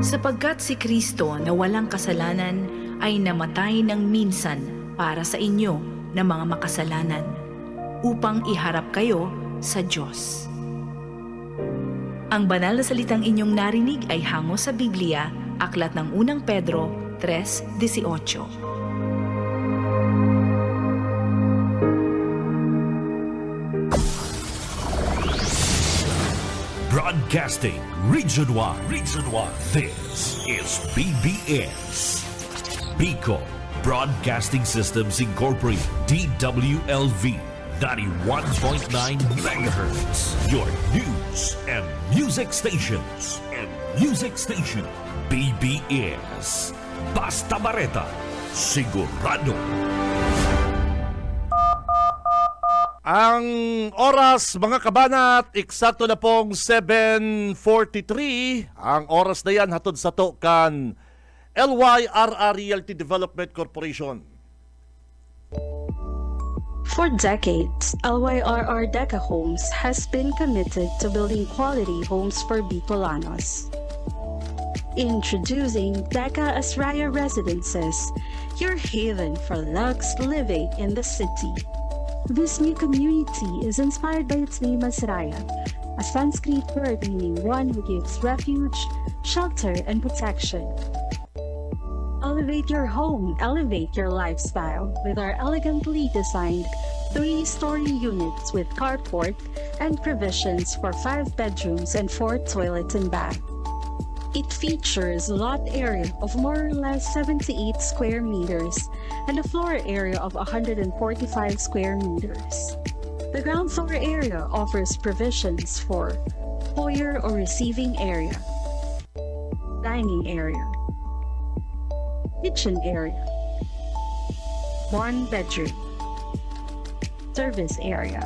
Sapagkat si Kristo na walang kasalanan ay namatay ng minsan para sa inyo na mga makasalanan, upang iharap kayo sa Diyos. Ang banal na salitang inyong narinig ay hango sa Biblia, Aklat ng Unang Pedro 3:18. Broadcasting Region 1. This is BBS. Bicol Broadcasting Systems Incorporated. DWLV 91.9 MHz. Your news and music stations. BBS. Basta Bareta. Sigurado. Ang oras, mga kabanat, eksakto na pong 7:43. Ang oras na yan hatod sa to kan LYRR Realty Development Corporation. For decades, LYRR Deca Homes has been committed to building quality homes for Bicolanos. Introducing Deca Asraya Residences, your haven for luxe living in the city. This new community is inspired by its name Asraya, a Sanskrit word meaning one who gives refuge, shelter, and protection. Elevate your home, elevate your lifestyle with our elegantly designed 3-story units with carport and provisions for 5 bedrooms and 4 toilets and bath. It features lot area of more or less 78 square meters and a floor area of 145 square meters. The ground floor area offers provisions for foyer or receiving area, dining area, kitchen area, 1 bedroom, service area.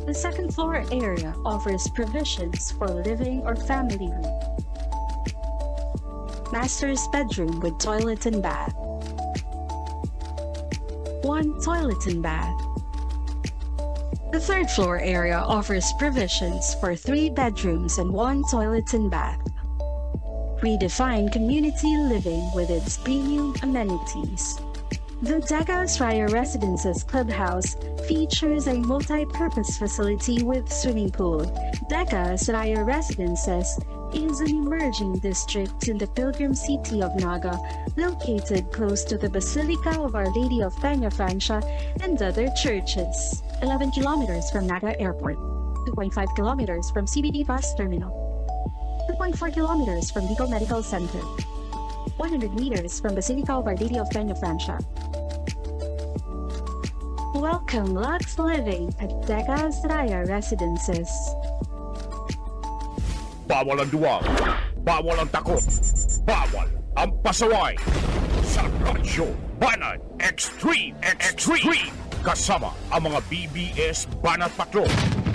The second floor area offers provisions for living or family room, master's bedroom with toilet and bath, 1 toilet and bath. The third floor area offers provisions for 3 bedrooms and 1 toilet and bath. Redefine community living with its premium amenities. The Deca Asraya Residences Clubhouse features a multi-purpose facility with swimming pool. Deca Asraya Residences is an emerging district in the pilgrim city of Naga, located close to the Basilica of Our Lady of Peña Francia and other churches. 11 kilometers from Naga Airport, 2.5 kilometers from CBD Bus Terminal, 2.4 kilometers from Bicol Medical Center, 100 meters from Basilica of Our Lady of Peña Francia. Welcome Lux Living at Deca Asraya Residences. Bawal ang duwag. Bawal ang takot. Bawal ang pasaway. Sa Radyo Banat Extreme. Kasama ang mga BBS Banat Patrol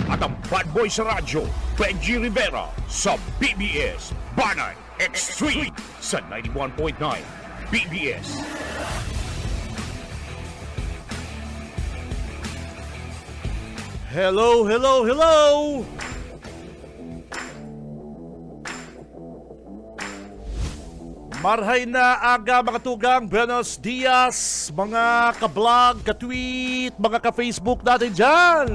at ang bad boy sa radyo, Benji Rivera sa BBS Banat Extreme sa 91.9 BBS. Hello. Marhay na aga mga tugang, buenos dias, mga ka-vlog, ka-tweet, mga ka-Facebook natin dyan.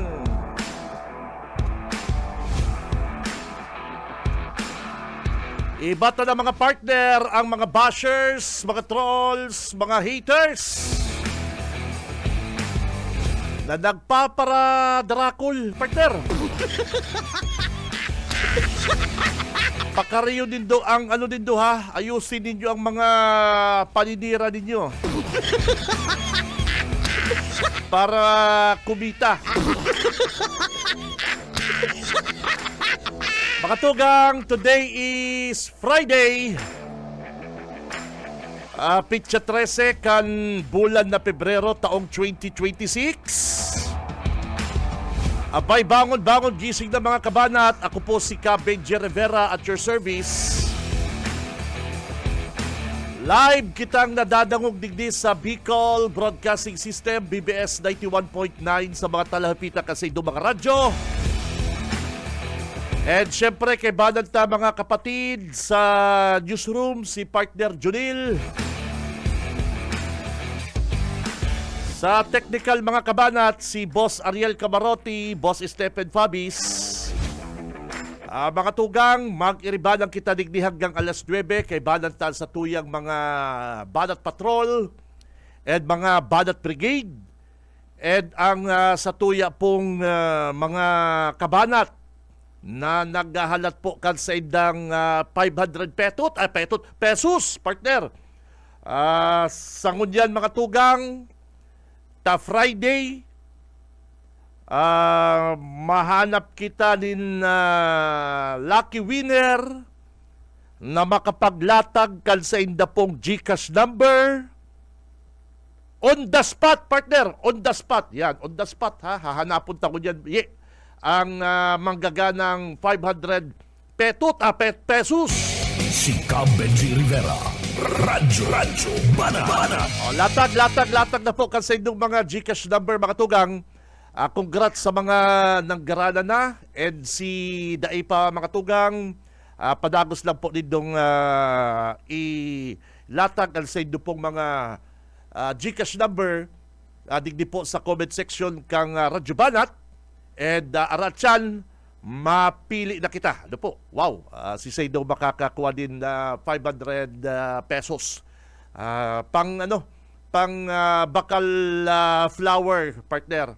Iba na mga partner, ang mga bashers, mga trolls, mga haters na nagpapara-drakul, partner. Pakariyo din do ang ano din do ha, ayusin ninyo ang mga paninira ninyo. Para kumita. Mga tugang, today is Friday. Pitsa 13 kan bulan na Pebrero taong 2026. Abay, bangon, gising na mga kabanat. Ako po si Benji Rivera at your service. Live kitang nadadangog digdi sa Bicol Broadcasting System, BBS 91.9 sa mga talahapita kasi do mga radyo. And syempre kay Bananta mga kapatid sa newsroom, si partner Junil. Sa technical mga kabanat, si Boss Ariel Camarotti, Boss Stephen Fabis. Mga tugang, mag-iribanang kita digdi hanggang alas 9 kay Bananta sa tuyang mga Banat Patrol and mga Banat Brigade. And ang sa tuya pong mga kabanat na naghahalat po kan sa indang 500 pesos, partner. Sa ngunyan mga tugang, ta Friday, mahanap kita din lucky winner na makapaglatag kan sa inda pong GCash number. On the spot, partner. On the spot. Yan, on the spot ha. Hahanapon ta ko dyan. Ang manggaganang 500 pesos. Si Benji Rivera, Radyo Banat. Latag na po kasi yung mga GCash number mga tugang. Congrats sa mga nanggarana na and si Daipa mga tugang. Padagos lang po nitong ilatag ang sa inyo pong mga GCash number. Digdi po sa comment section kang Radyo Banat. And Aratsan, mapili na kita. Ano po? Wow. Si Saido makakakuha din 500 pesos. Pang bakal flower, partner.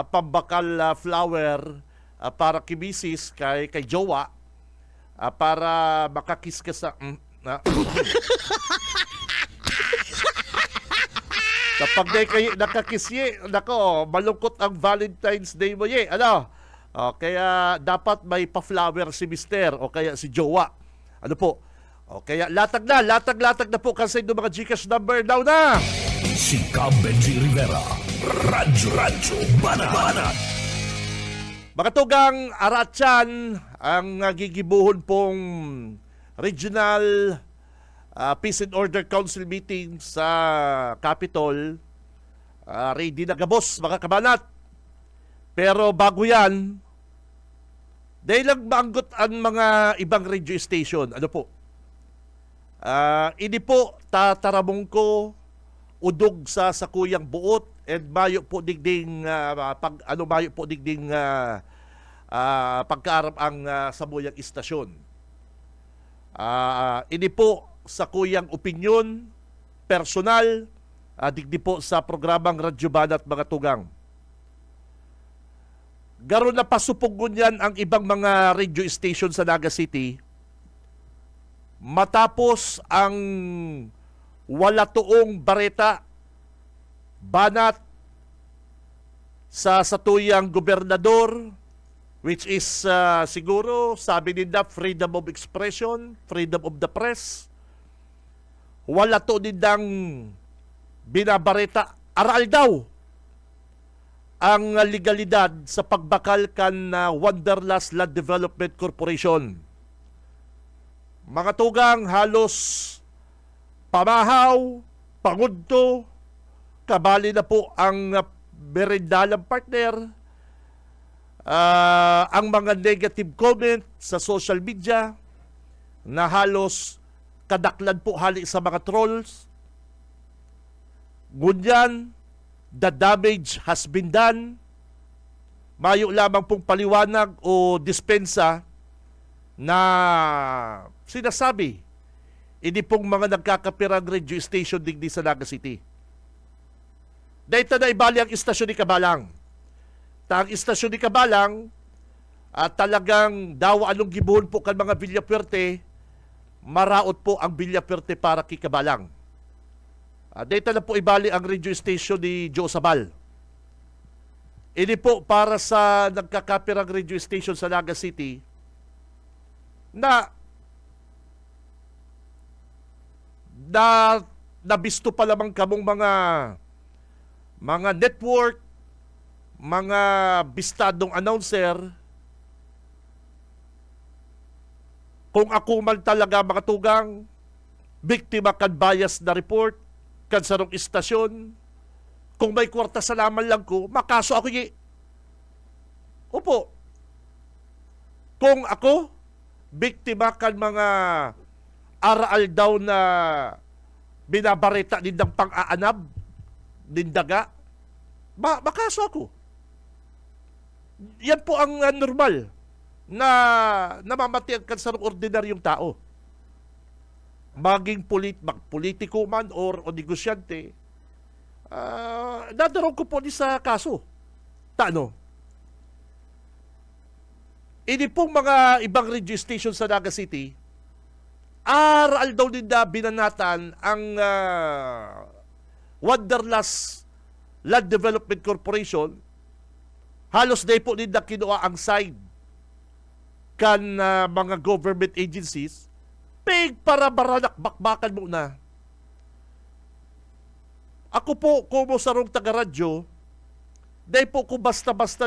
Pang bakal flower para kimisis kay jowa. Para makakis ka sa... Kapag na kayo nakakisye, nako, malungkot ang Valentine's Day mo, ano? Kaya dapat may pa-flower si mister o kaya si jowa. Ano po? Kaya latag na po kasi yung mga GCash number now na. Si Benji Rivera, Radyo Banat. Mga tugang Aratsan, ang gigibuhon pong regional Peace and Order Council meeting sa Capitol. Ready na gabos, mga kabanat. Pero bago yan, dahil lang maanggot ang mga ibang radio station. Ano po? Ini po, tataramong ko, udog sa sakuyang buot, and mayo po digding, pagkaarap ang sabuyang istasyon. Ini po, sa kuyang opinyon, personal, digdi po sa programang Radyo Banat mga tugang. Garo na pasupugon yan ang ibang mga radio station sa Naga City matapos ang wala tuong bareta banat sa satuyang gobernador, which is siguro sabi nila freedom of expression, freedom of the press. Wala to nindang binabareta. Aral daw ang legalidad sa pagbakal kan Wanderlust Land Development Corporation. Mga tugang halos pamahaw, pangudto, kabali na po ang merendalang partner, ang mga negative comment sa social media na halos kadaklan po hali sa mga trolls. Ngunyan, the damage has been done. Mayo lamang pong paliwanag o dispensa na sinasabi hindi pong mga nagkakapirang radio station digdi sa Naga City. Dahil na ibali ang istasyon ni Kabalang. Ang istasyon ni Kabalang talagang daw anong gibuhon po kan mga Villapuerte, maraot po ang Villapuerte para kay Kabalang. Data na po ibali ang radio station ni Joe Sabal. Ini po para sa nagkakapirang radio station sa Naga City na nabisto pa lamang kamong mga network, mga bistadong announcer. Kung ako man talaga mga tugang, biktima kan bias na report, kan sarong istasyon, kung may kwarta sa laman lang ko, makaso ako Opo. Kung ako, biktima kan mga araal daw na binabarita nindang pang-aanab, nindaga, makaso ako. Yan po ang normal na namamatian kan sa ordinaryong tao. Maging politiko man o negosyante, nadarong ko po ni sa kaso. Tano? Ini pong mga ibang radio station sa Naga City, aral daw nila binanatan ang Wanderlust Land Development Corporation. Halos day po nila kinuha ang side kan mga government agencies para baranak bakbakan muna. Ako po, kumo sarong taga-radyo, day po ko basta-basta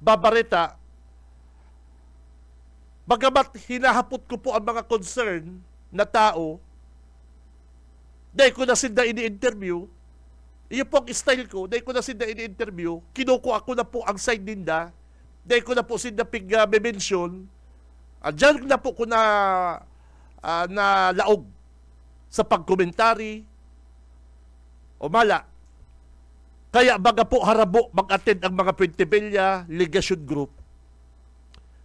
babarita. Bagamat hinahapot ko po ang mga concern na tao, dahil ko na sinda ini-interview, iyo po ang style ko, dahil ko na sinda ini-interview, kinuko ako na po ang side ninda, dahil ko na po sinda pig-mention, dyan na po ko na laog sa pagkomentary, o mala. Kaya baga po harabo mag-attend ang mga Pentebella Legasyon Group,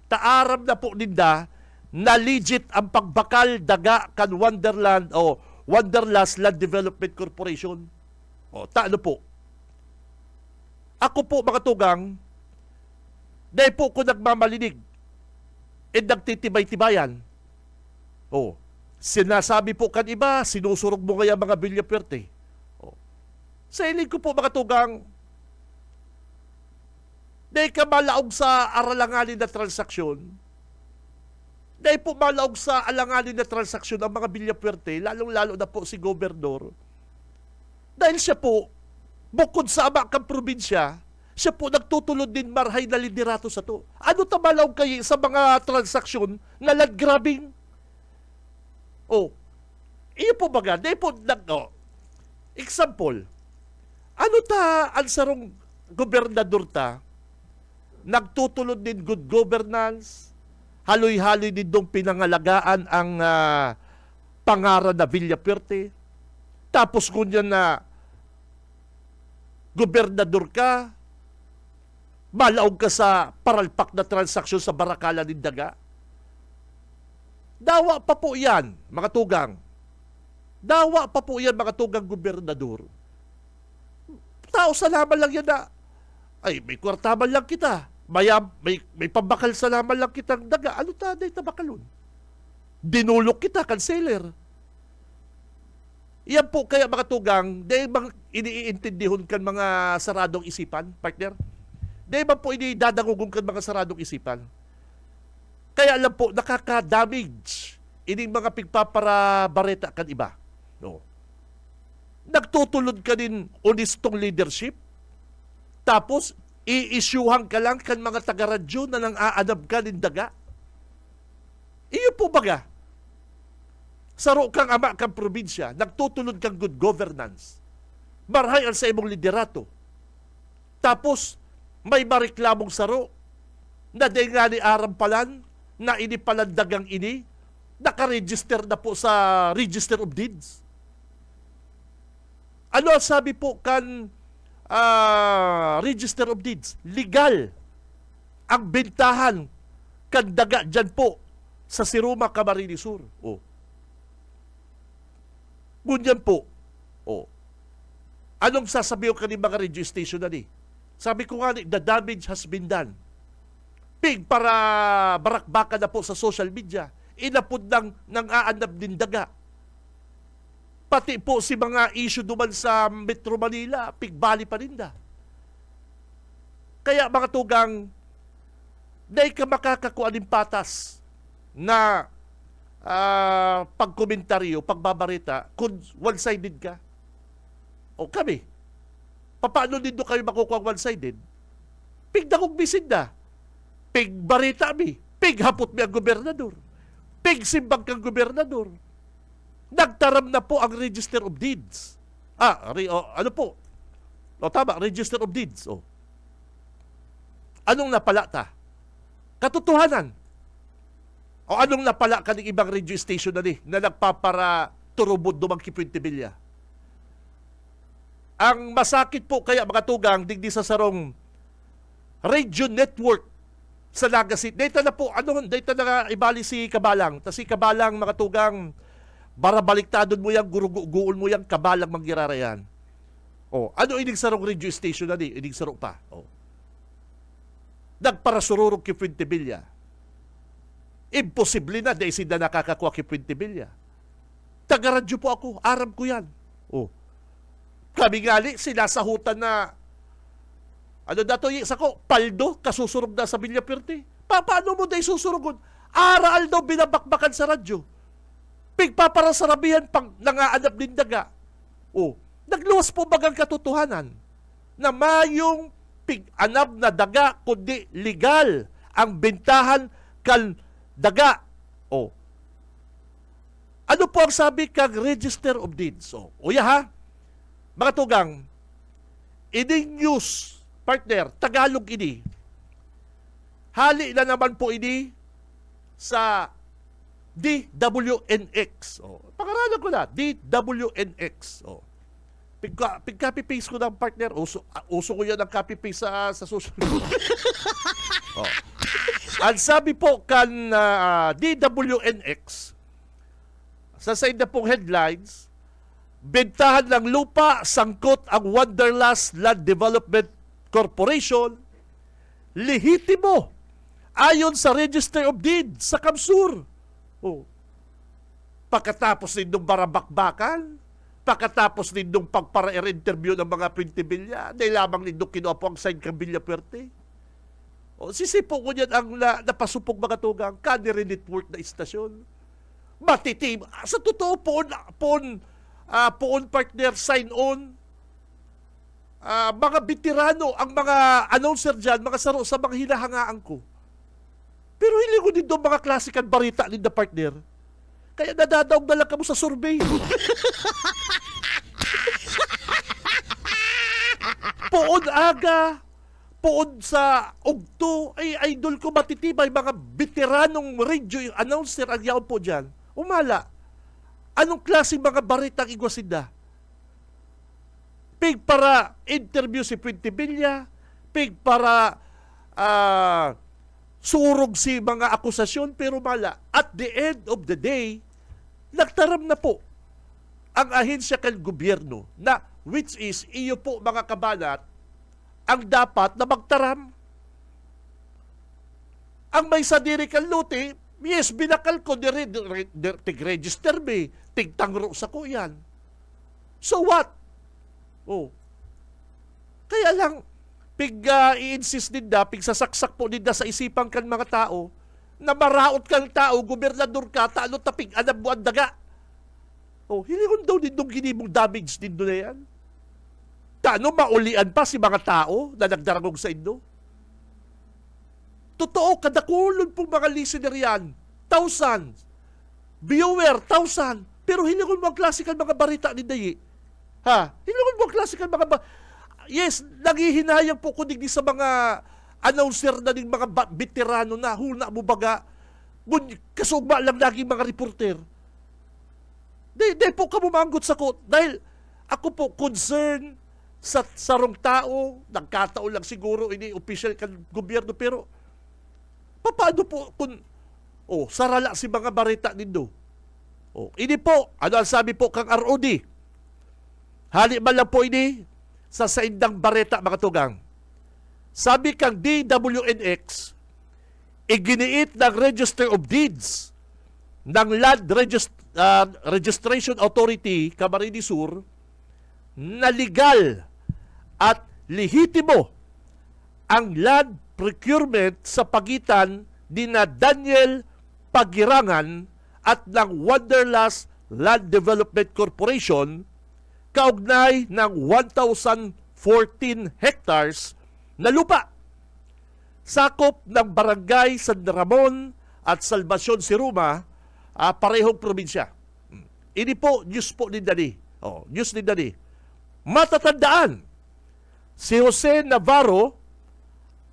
taaram na po ninda na legit ang pagbakal daga kan Wonderland o Wanderlust Land Development Corporation. O, taano po? Ako po, mga tugang, dahil po ko nagmamalinig at nagtitibay-tibayan. O, sinasabi po kan iba, sinusurog mo kaya mga bilyaperte. O, sa inig ko po, mga tugang, dahil ka malaog sa aralanganin na transaksyon, dahil po malaog sa alanganin na transaksyon ang mga bilyaperte, lalong-lalo na po si Gobernador, dahil siya po, bukod sa ama kang probinsya, siya po nagtutulod din marhay na liderato sa to. Ano tamalaw kayo sa mga transaksyon na land grabbing? Oh, iyo po baga, dahil po, example, ano ta ang sarong gobernador ta, nagtutulod din good governance, haloy-haloy din dong pinangalagaan ang pangaran na Villaperte. Tapos kunyan na gobernador ka, malaog ka sa paralpak na transaksyon sa Barakala ng Daga. Dawa pa po yan, mga tugang. Dawa pa po yan, mga tugang gobernador. Tao sa laman lang yan na, ay, may kwartaman lang kita. May pambakal sa laman lang kitang daga. Ano taday tabakalon? Dinulok kita, kanseler. Yan po kaya mga tugang, dahil bang iniintindihon kan mga saradong isipan, partner? Dahil bang po inidadangugong kan mga saradong isipan? Kaya alam po, nakaka-damage ining mga pigpaparabareta kan iba. No. Nagtutulod ka din honestong leadership, tapos i-issuehan ka lang kan mga taga-radyo na nang aanab ka ng daga. Iyo po baga, saro kang ama kang probinsya, nagtutulod kang good governance, marhay ang sa imong liderato, tapos may mareklamong saro na di nga ni arampalan na inipalandagang ini, nakaregister na po sa Register of Deeds. Ano ang sabi po kan Register of Deeds? Legal ang bentahan kan daga dyan po sa Siruma, Camarines Sur. Oh. Ngunyan po. Oh. Anong sasabihin ka ni mga radio station na ni? Sabi ko nga ni, the damage has been done. Pig para barakbaka na po sa social media. Inapod ng aanab din daga. Pati po si mga issue duman sa Metro Manila, pigbali pa rin da. Kaya mga tugang, dahil ka makakakuha ng patas na pagkomentaryo, pagbabarita, kung one-sided ka. O kami, paano din doon kayo makukuha one-sided? Pigdakog bisin da. Pigbarita mi. Pighapot mi ang gobernador. Pigsimbang kang gobernador. Nagtaram na po ang Register of Deeds. Ano po? O tama, Register of Deeds. O. Anong napalata? katotohanan. O anong napala ka ng ibang radio station na na nagpapara turubod dumang kipwintibilya? Ang masakit po kaya mga tugang digdi sa sarong radio network sa Nagasit. Data na po, data na nga ibali si Kabalang. Tas si Kabalang mga tugang barabaliktadon mo yang guruguul mo yang Kabalang manggirarayan. Ano inig sarong radio station na inig sarong pa. Nagparasururog ki Fuentebilla. Imposible na dahil sila nakakakuha ki Fuentebilla. Taga-radyo po ako, aram ko yan. Kami ngali, sinasahutan na dato sa ko, paldo, kasusurog na sa Villaperte. Paano mo dahil susurugon? Aral daw binabakbakan sa radyo. Pigpaparasarabihan pang nangaanap din daga. Nagluwas po bagang katotohanan na mayong pig-anab na daga kundi legal ang bentahan kan daga. Ano po ang sabi kag Register of Deeds? Uya ha, mga tugang, ining news, partner, Tagalog ini. Hali na naman po ini sa DWNX. Pangaralan ko na, DWNX. Pig-copy-paste ko ng partner. Uso ko yan ang copy-paste sa social media. Ang sabi po kan DWNX, sa side na pong headlines, bentahan ng lupa, sangkot ang Wanderlust Land Development Corporation, lehitimo ayon sa Register of Deeds sa Kamsur. Pagkatapos nindong barabakbakan, pagkatapos nindong pagpara-interview ng mga Fuentebilla, dahil lamang nindong kinuha po ang sign kang Villaperte. Sisipo ko yan ang napasupog mga tugang, Canary Network na istasyon. Matitim. Sa totoo poon partner, sign on, mga veterano, ang mga announcer dyan, mga saro sa mga hinahangaan ko. Pero hindi ko din doon mga klasikan barita ni the partner. Kaya nadadaog na lang ka mo sa survey. Poon aga, poon sa ugto, ay idol ko matitibay, mga veteranong radio announcer ang yaon po dyan. Umala. Anong klaseng mga baritang igwasinda? Pig para interview si Fuentebilla, pig para surog si mga akusasyon, pero mala. At the end of the day, nagtaram na po ang ahensya kang gobyerno na which is iyo po mga kabanat ang dapat na magtaram. Ang may sadiri kang luti, yes, binakal ko, tig-register me, tig-tangro sa ko yan. So what? Kaya lang, i-insist din pig sasaksak po din sa isipan kan mga tao, na maraot kang tao, gobernador ka, talo tapig, anab mo ang daga. Hindi ko daw din nung ginimong damage din doon na yan. Tano, maulian pa si mga tao na nagdaragog sa Indo? Totoo, kadakulon pong mga listener yan. 1,000. Viewer, 1,000. Pero hindi ko mga klasikal mga barita ni Dayi. Hindi ko mga klasikal mga yes, naghihinayang po kunig sa mga announcer na ng mga veterano na huna mo baga. Kasugma lang lagi mga reporter. Di po ka mumanggot sa ko. Dahil ako po concern sa sarong tao, nagkataon lang siguro ini official kan gobyerno, pero paano po kung sarala si mga barita nindo? Ini po, ano ang sabi po kang ROD? Hali man lang po ini sa saindang bareta mga tugang. Sabi kang DWNX, iginiit ng Register of Deeds ng Land Registration Authority, Camarines Sur, na legal at lehitimo ang land procurement sa pagitan ni na Daniel Pagirangan at ng Wanderlust Land Development Corporation kaugnay ng 1,014 hectares na lupa. Sakop ng barangay San Ramon at Salvacion Siruma, parehong probinsya. Ini po, news po ni Dani. News ni Dani. Matatandaan, si Jose Navarro,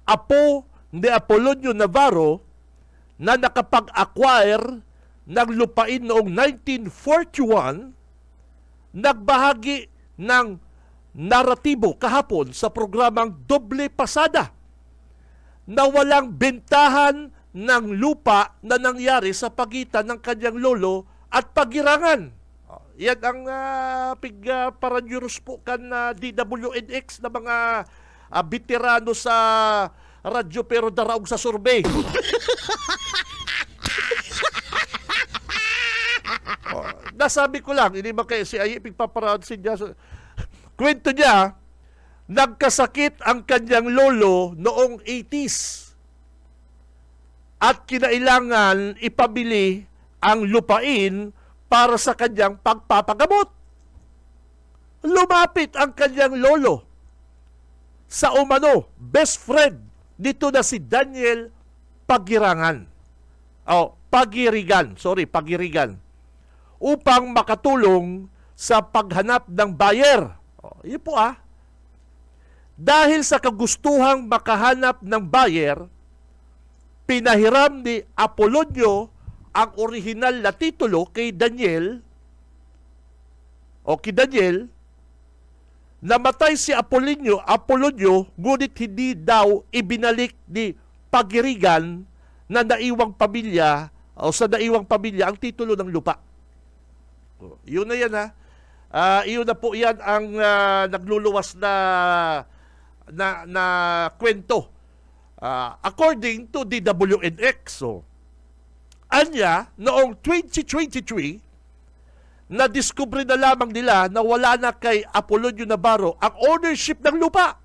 apo ni Apolonio Navarro na nakapag-acquire ng lupain noong 1941, nagbahagi ng naratibo kahapon sa programang Doble Pasada na walang bentahan ng lupa na nangyari sa pagitan ng kanyang lolo at Pagirangan. Yan ang paranyuros po kan DWNX na mga veterano sa radyo pero daraog sa survey. Nasabi ko lang, hindi ba kayo si Ayi pigpaparansin niya. Kwento niya, nagkasakit ang kanyang lolo noong 80s at kinailangan ipabili ang lupain para sa kanyang pagpapagamot. Lumapit ang kanyang lolo sa umano, best friend dito na si Daniel Pagirigan. Pagirigan. Upang makatulong sa paghanap ng buyer. Yun po Dahil sa kagustuhang makahanap ng buyer, pinahiram ni Apolonio ang orihinal na titulo kay Daniel. Namatay si Apolonio, ngunit hindi daw ibinalik ni Pagirigan na naiwang pamilya o sa naiwang pamilya ang titulo ng lupa. Yun na yan iyon na po yan ang nagluluwas na kwento. According to DWNX. Anya, noong 2023, na-discover na lamang nila na wala na kay Apolonio Navarro ang ownership ng lupa.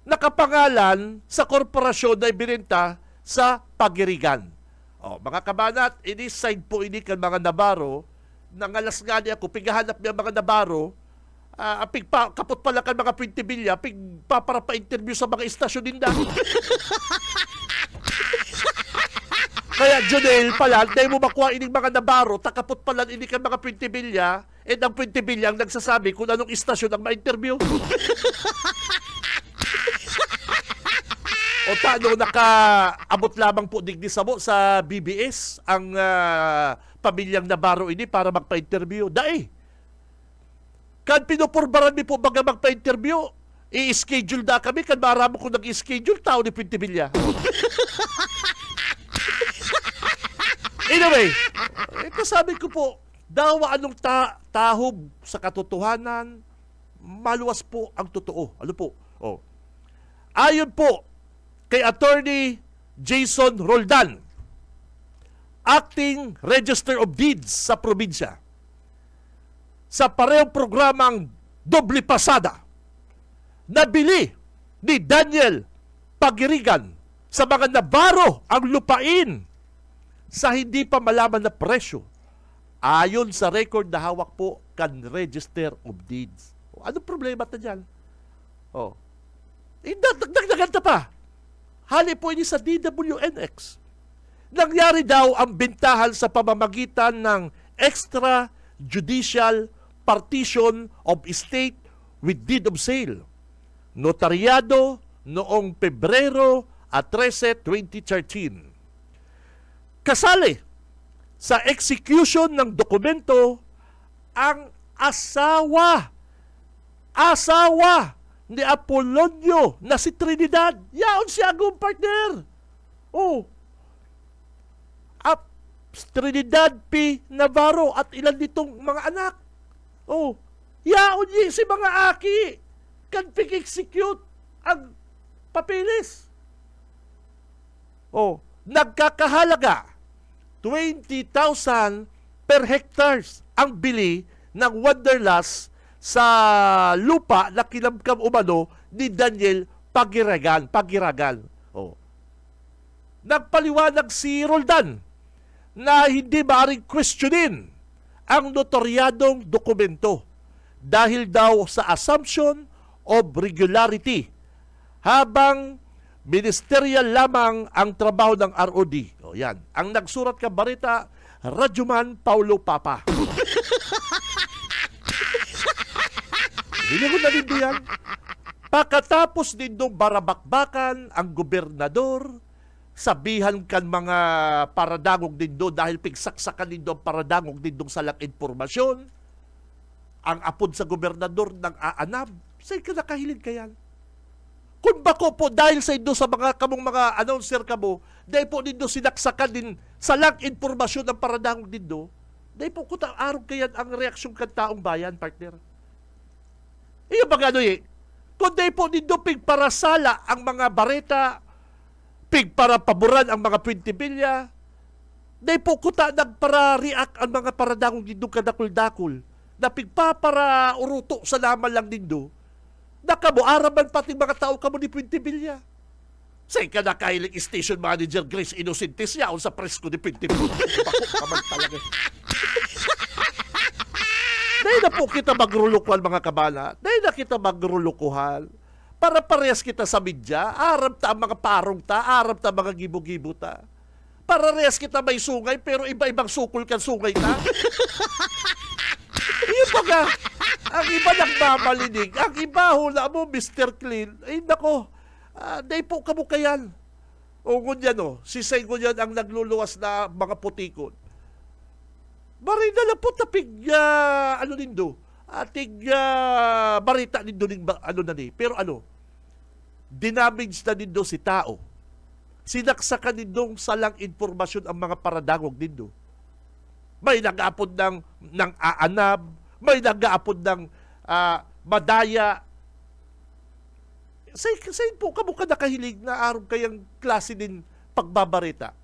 Nakapangalan sa korporasyon na ibinenta sa Pagirigan. Mga kabanat, ini side po ini kan mga Navarro, nangalas nga niya ako, pighahanap niya mga Navarro, kapot pala kan mga 20 bilya, para pa-interview sa mga istasyon din dahil. Kaya Jonel pala, dahil mo makuha ining mga Navarro, takapot pala ini kan mga 20 bilya, ang 20 bilya ang nagsasabi kung anong istasyon ang ma-interview. O paano nakaabot lamang po digdi sa BBS ang pamilyang Navarro ini para magpa-interview. Dai. Kan pinupurbaran mi po baga magpa-interview, i-schedule da kami kan maramo ko nag-schedule tao ni Pintibilya. Anyway, ito sabi ko po, dawa anong tahob sa katotohanan, maluwas po ang totoo. Ano po? Ayon po kay Attorney Jason Roldan, Acting Register of Deeds sa probinsya, sa parehong programang Doble Pasada, nabili ni Daniel Pagirigan sa mga Navarro ang lupain sa hindi pa malaman na presyo ayon sa record na hawak po kan Register of Deeds. Anong problema na dyan? Dagdagan pa. Hali po ini sa DWNX. Nangyari daw ang bintahan sa pamamagitan ng extrajudicial partition of estate with deed of sale. Notaryado noong Pebrero 13, 2013. Kasali sa execution ng dokumento ang asawa ni Apolonio na si Trinidad. Yaon siya agong partner. Trinidad P. Navarro at ilan ditong mga anak. Yaon yi si mga aki. Kan pig-execute ang papilis. Nagkakahalaga 20,000 per hectares ang bili ng Wanderlust sa lupa na kinamkam umano ni Daniel Pagirigan. Nagpaliwanag si Roldan na hindi maaaring questionin ang notaryadong dokumento dahil daw sa assumption of regularity habang ministerial lamang ang trabaho ng ROD. Yan. Ang nagsurat ka barita, Radyoman Paulo Papa. Hindi ko nalindihan. Pagkatapos nindong barabakbakan ang gobernador, sabihan kan mga paradangog nindo dahil pigsaksakan nindo ang paradangog nindong salang informasyon, ang apod sa gobernador ng aanab, sa'yo ka nakahilig kayan? Kung bako po dahil sa indo sa mga kamong mga announcer kamo, dahil po nindo sinaksakan din salang informasyon ng paradangog nindo, dahil po kung arog kayan ang reaksyon kan taong bayan, partner. Iyo ba gano kundi po nindo pigparasala ang mga bareta, pigparapaboran ang mga 20 bilya, dahil po kuta nagpara-react ang mga paradangog nindo kadakul-dakul, na pigpapara uruto sa laman lang nindo, nakabuaraman pati mga tao kamo ni 20 bilya. Say ka na kahiling station manager Grace Innocentes yaon sa presko ni 20 bilya. Bako kaman talaga. Dahil na po kita magrulukuhan mga kabala. Dahil na kita magrulukuhan. Para parehas kita sa media. Arab ta ang mga parong ta. Arab ta mga gibo-gibo ta. Para parehas kita may sungay pero iba-ibang sukol kan sungay ta. Iyon pa ka. Ang iba nagmamalinig. Ang iba hula mo Mr. Clean. Ay nako. Dahil po kamukayan. O ngunyan si Say ngunyan ang nagluluwas na mga putikon. Barina na po tapig ano nindo. Ating barita nindo ning ano na ni. Pero dinamage na nindo si tao. Sinaksakan nindong salang informasyon ang mga paradangog nindo. May nag-aapod ng aanab, may nag-aapod ng madaya. Say po kamo ka nakahilig na araw kayang klase din pagbabarita.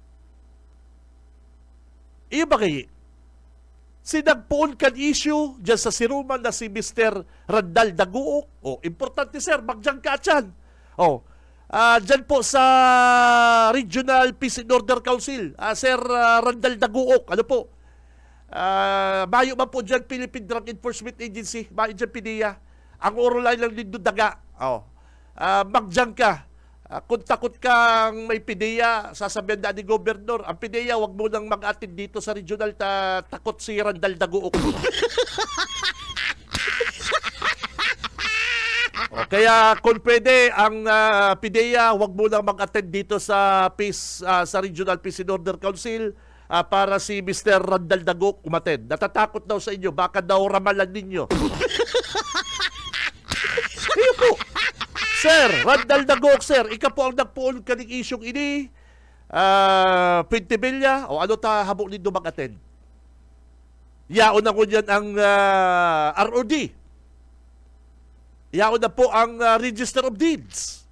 Iyo ba kayo? Sinagpoon kan issue dyan sa siruman na si Mr. Randal Daguok. Importante sir, magjang ka dyan. Dyan po sa Regional Peace and Order Council, Sir Randal Daguok, bayo man po dyan Philippine Drug Enforcement Agency, bayo dyan PDEA. Ang orolay lang din doon daga. Magjang ka. Kung takot kang may PDEA, sasabihan na ni Gobernador, ang PDEA, wag mo nang mag-attend dito sa regional, takot si Randal Daguok. Kaya kung pwede, ang PDEA, wag mo nang mag-attend dito sa sa Regional Peace and Order Council para si Mr. Randal Daguok umattend. Natatakot daw sa inyo, baka daw ramalan ninyo. Iyo po. Sir, Randal Daguok, sir, ika po ang nagpuon kaning isyong ini, 20 bilya, o ano ta habok nindo mag-attend? Yaon na ko dyan ang ROD. Yaon na po ang Register of Deeds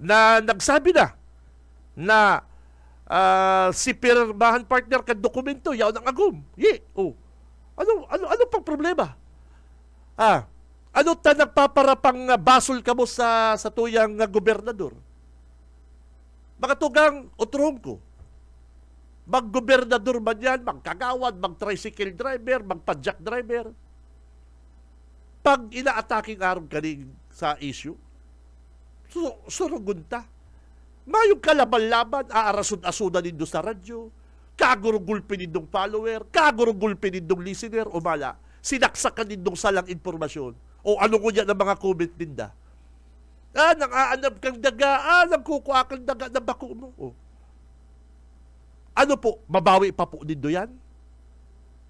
na nagsabi na si pirmahan partner kan dokumento, yaon ang agum. Ano pang problema? Ano ta nagpaparapang basol ka mo sa tuyang gobernador? Makatugang utrong ko. Mag-gobernador man yan, magkagawad, mag-tricycle driver, magpa-jack driver. Pag ina-attacking araw kaning sa issue, surugun ta. Mayong kalaban-laban, aarasod-asoda nindo sa radyo, kagurugulpin nindong follower, kagurugulpin nindong listener, o mala, sinaksakan nindong salang informasyon. O ano ko yan ng mga comment ninda? Nang aanab kang daga, nang kukuha kang daga na bako mo. Ano po, mabawi pa po nindo yan?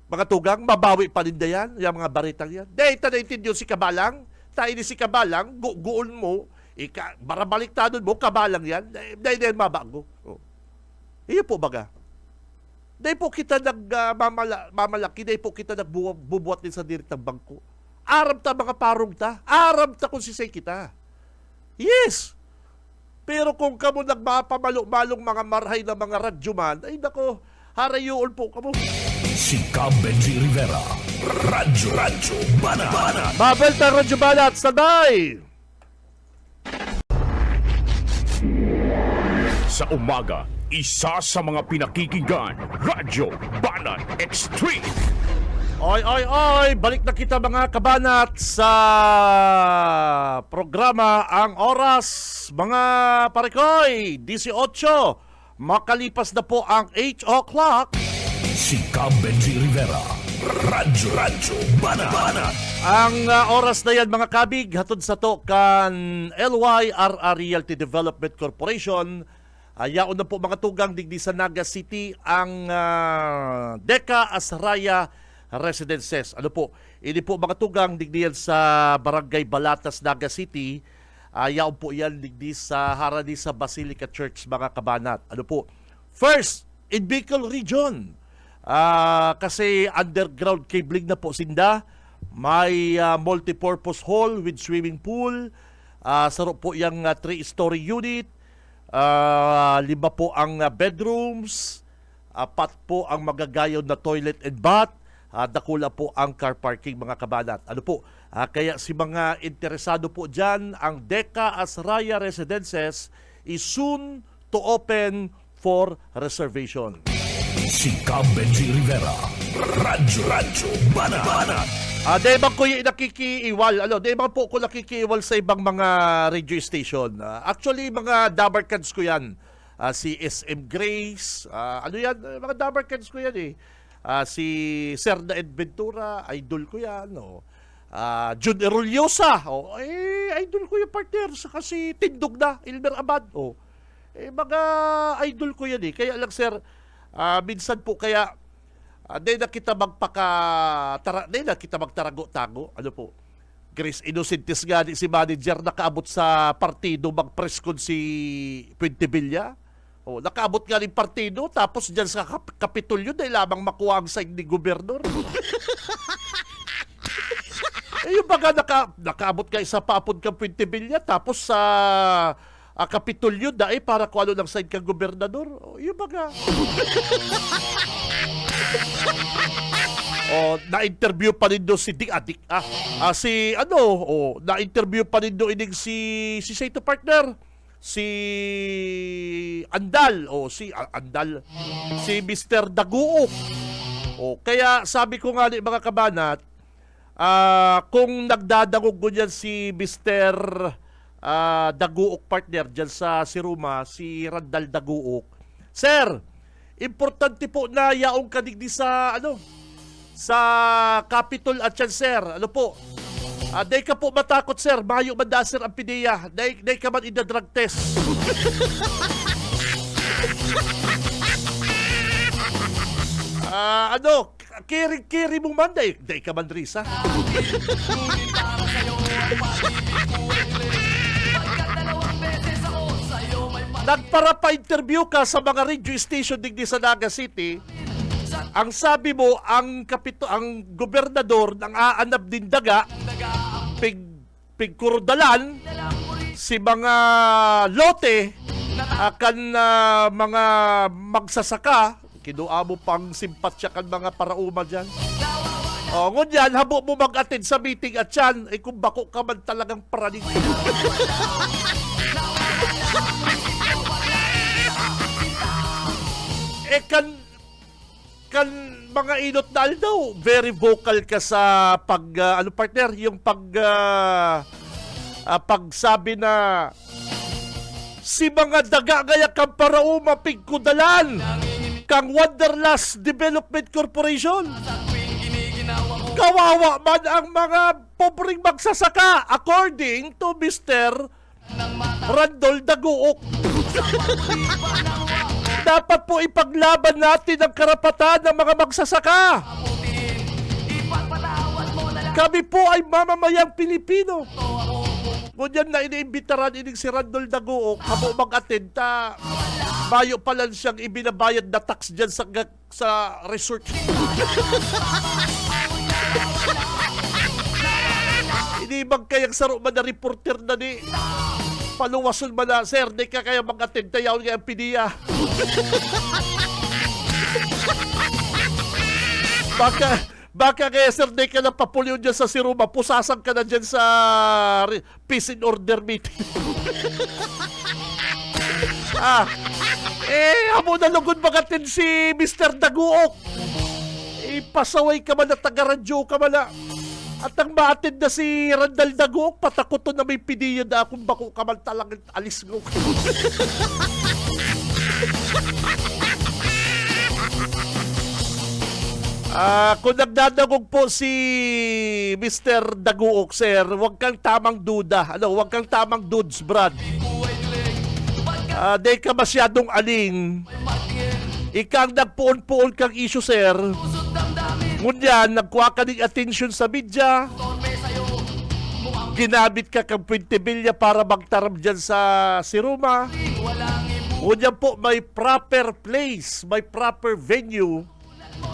Mga tugang, mabawi pa ninda yan? Yung mga baritang yan? Dahil naintindiyo si Kabalang, tayo ni si Kabalang, guon mo, barabaliktadon mo, Kabalang yan, dahil mabago. Iyo po baga. Dahil po kita mamalaki, dahil po kita nagbubuhat din sa direktang bangko. Aram ta mga parong ta. Aram ta kung sisay kita. Yes. Pero kung kamo nagmapamalo-malong mga marhay na mga radyoman, ay nako, harayoon po kamo. Si Benji Rivera, Radyo Banat. Babel ta Radyo Banat, sabay! Sa umaga, isa sa mga pinakikinggan, Radyo Banat Extreme. Oy, balik na kita mga kabanat sa programa Ang Oras, mga parekoy, 18, makalipas na po ang 8 o'clock. Si Benji Rivera, Radyo Banat. Ang oras na yan mga kabig, hatod sa to kan LYRR Realty Development Corporation. Yaon na po mga tugang digdi sa Naga City ang Deka Asraya Residences. Ano po, ini po mga tugang digdi yan sa Barangay Balatas, Naga City. Yaon po yan digdi sa harani sa Basilica Church mga kabanat. Ano po, first in Bicol Region. Kasi underground cabling na po sinda. May multipurpose hall with swimming pool. Saro po yung 3-story unit. 5 po ang bedrooms. 4 po ang magagayon na toilet and bath. Dakula po ang car parking mga kabanat. Ano po? Kaya si mga interesado po dyan, ang Deka Asraya Residences is soon to open for reservation. Si Benji Rivera. Radyo Banat. Di ba ko yung nakikiiwal? Di ba po ko nakikiiwal sa ibang mga radio station? Actually, mga dabarkans ko yan. Si SM Grace. Mga dabarkans ko yan eh. Si Serna Edventura, idol ko yan. Jun Eruliosa. Idol ko yung partner. Saka si Tindog na, Ilmer Abad. Mga idol ko yan eh. Kaya lang sir, minsan po kaya di na kita magtarago-tago. Ano po? Grace Innocentes nga si manager nakaabot sa partido mag-press con si Puente Villa. Nakaabot nga ng partido tapos diyan sa Kapitolyo dahil lamang makuha ang sign ni gobernador. Yung baga nakaabot ka isa paapod kang Puente Villa tapos sa Kapitolyo dahil para kung ano lang sign kang gobernador. Yung baga. Na-interview pa rin doon si na-interview pa rin doon ining si Saito partner, si Andal, si Mr. Daguok. Kaya sabi ko nga ni mga kabanat, kung nagdadangog ko dyan si Mr. Daguok partner dyan sa Siruma, si Randal Daguok, sir, importante po na yaong kadigdi sa sa Capitol at yan, sir. Ano po? Day ka po matakot, sir. Mayo manda, sir, ang pidiya. Day ka man ina-drug test. Kiri mong man, day ka man, Risa. Nagpara-pa-interview ka sa mga radio station digdi sa Naga City. Ang sabi mo, ang gobernador ng aanab din daga, pigkurudalan, si mga lote, akan mga magsasaka, kinuha mo pang simpatsya kan mga parauma dyan. Ngunyan, habo mo mag-attend sa meeting at yan, kung bako ka man talagang paraning. kan mga inot na daw, very vocal ka sa partner, yung pagsabi na si mga daga gaya kang parauma pigkudalan kang Wanderlust Development Corporation. Kawawa man ang mga pobreng magsasaka according to Mr. Randol Daguok. Dapat po ipaglaban natin ang karapatan ng mga magsasaka. Kami po ay mamamayang Pilipino. Ngunyan na iniimbitaran ining si Randol Daguok, habo mag-attend ta. Bayo pa lang siyang ibinabayad na tax dyan sa resort. Inibang kayang saro man na reporter na ni paluwason man na, sir, di ka kaya mag-attend tayaw nga ang pidiya. Baka kaya, sir, di ka na papulyon dyan sa Siruma, pusasan ka na dyan sa peace and order meeting. Hamo na lugod mag-attend si Mr. Daguok. Pasaway ka man na taga-radyo ka man na. At ang maatid na si Randal Daguok, patakoto na may pidiya na akong bako ka man talagang alis mo. Kung nagdadagog po si Mr. Daguok, sir, huwag kang tamang duda. Huwag kang tamang dudes, Brad. Dahil ka masyadong aling. Ikang nagpuon-puon kang issue, sir. Ngunyan, nagkuha ka ng attention sa media. Ginamit ka kang 20 bilya para magtaram dyan sa Siruma. Ngunyan po, may proper place, may proper venue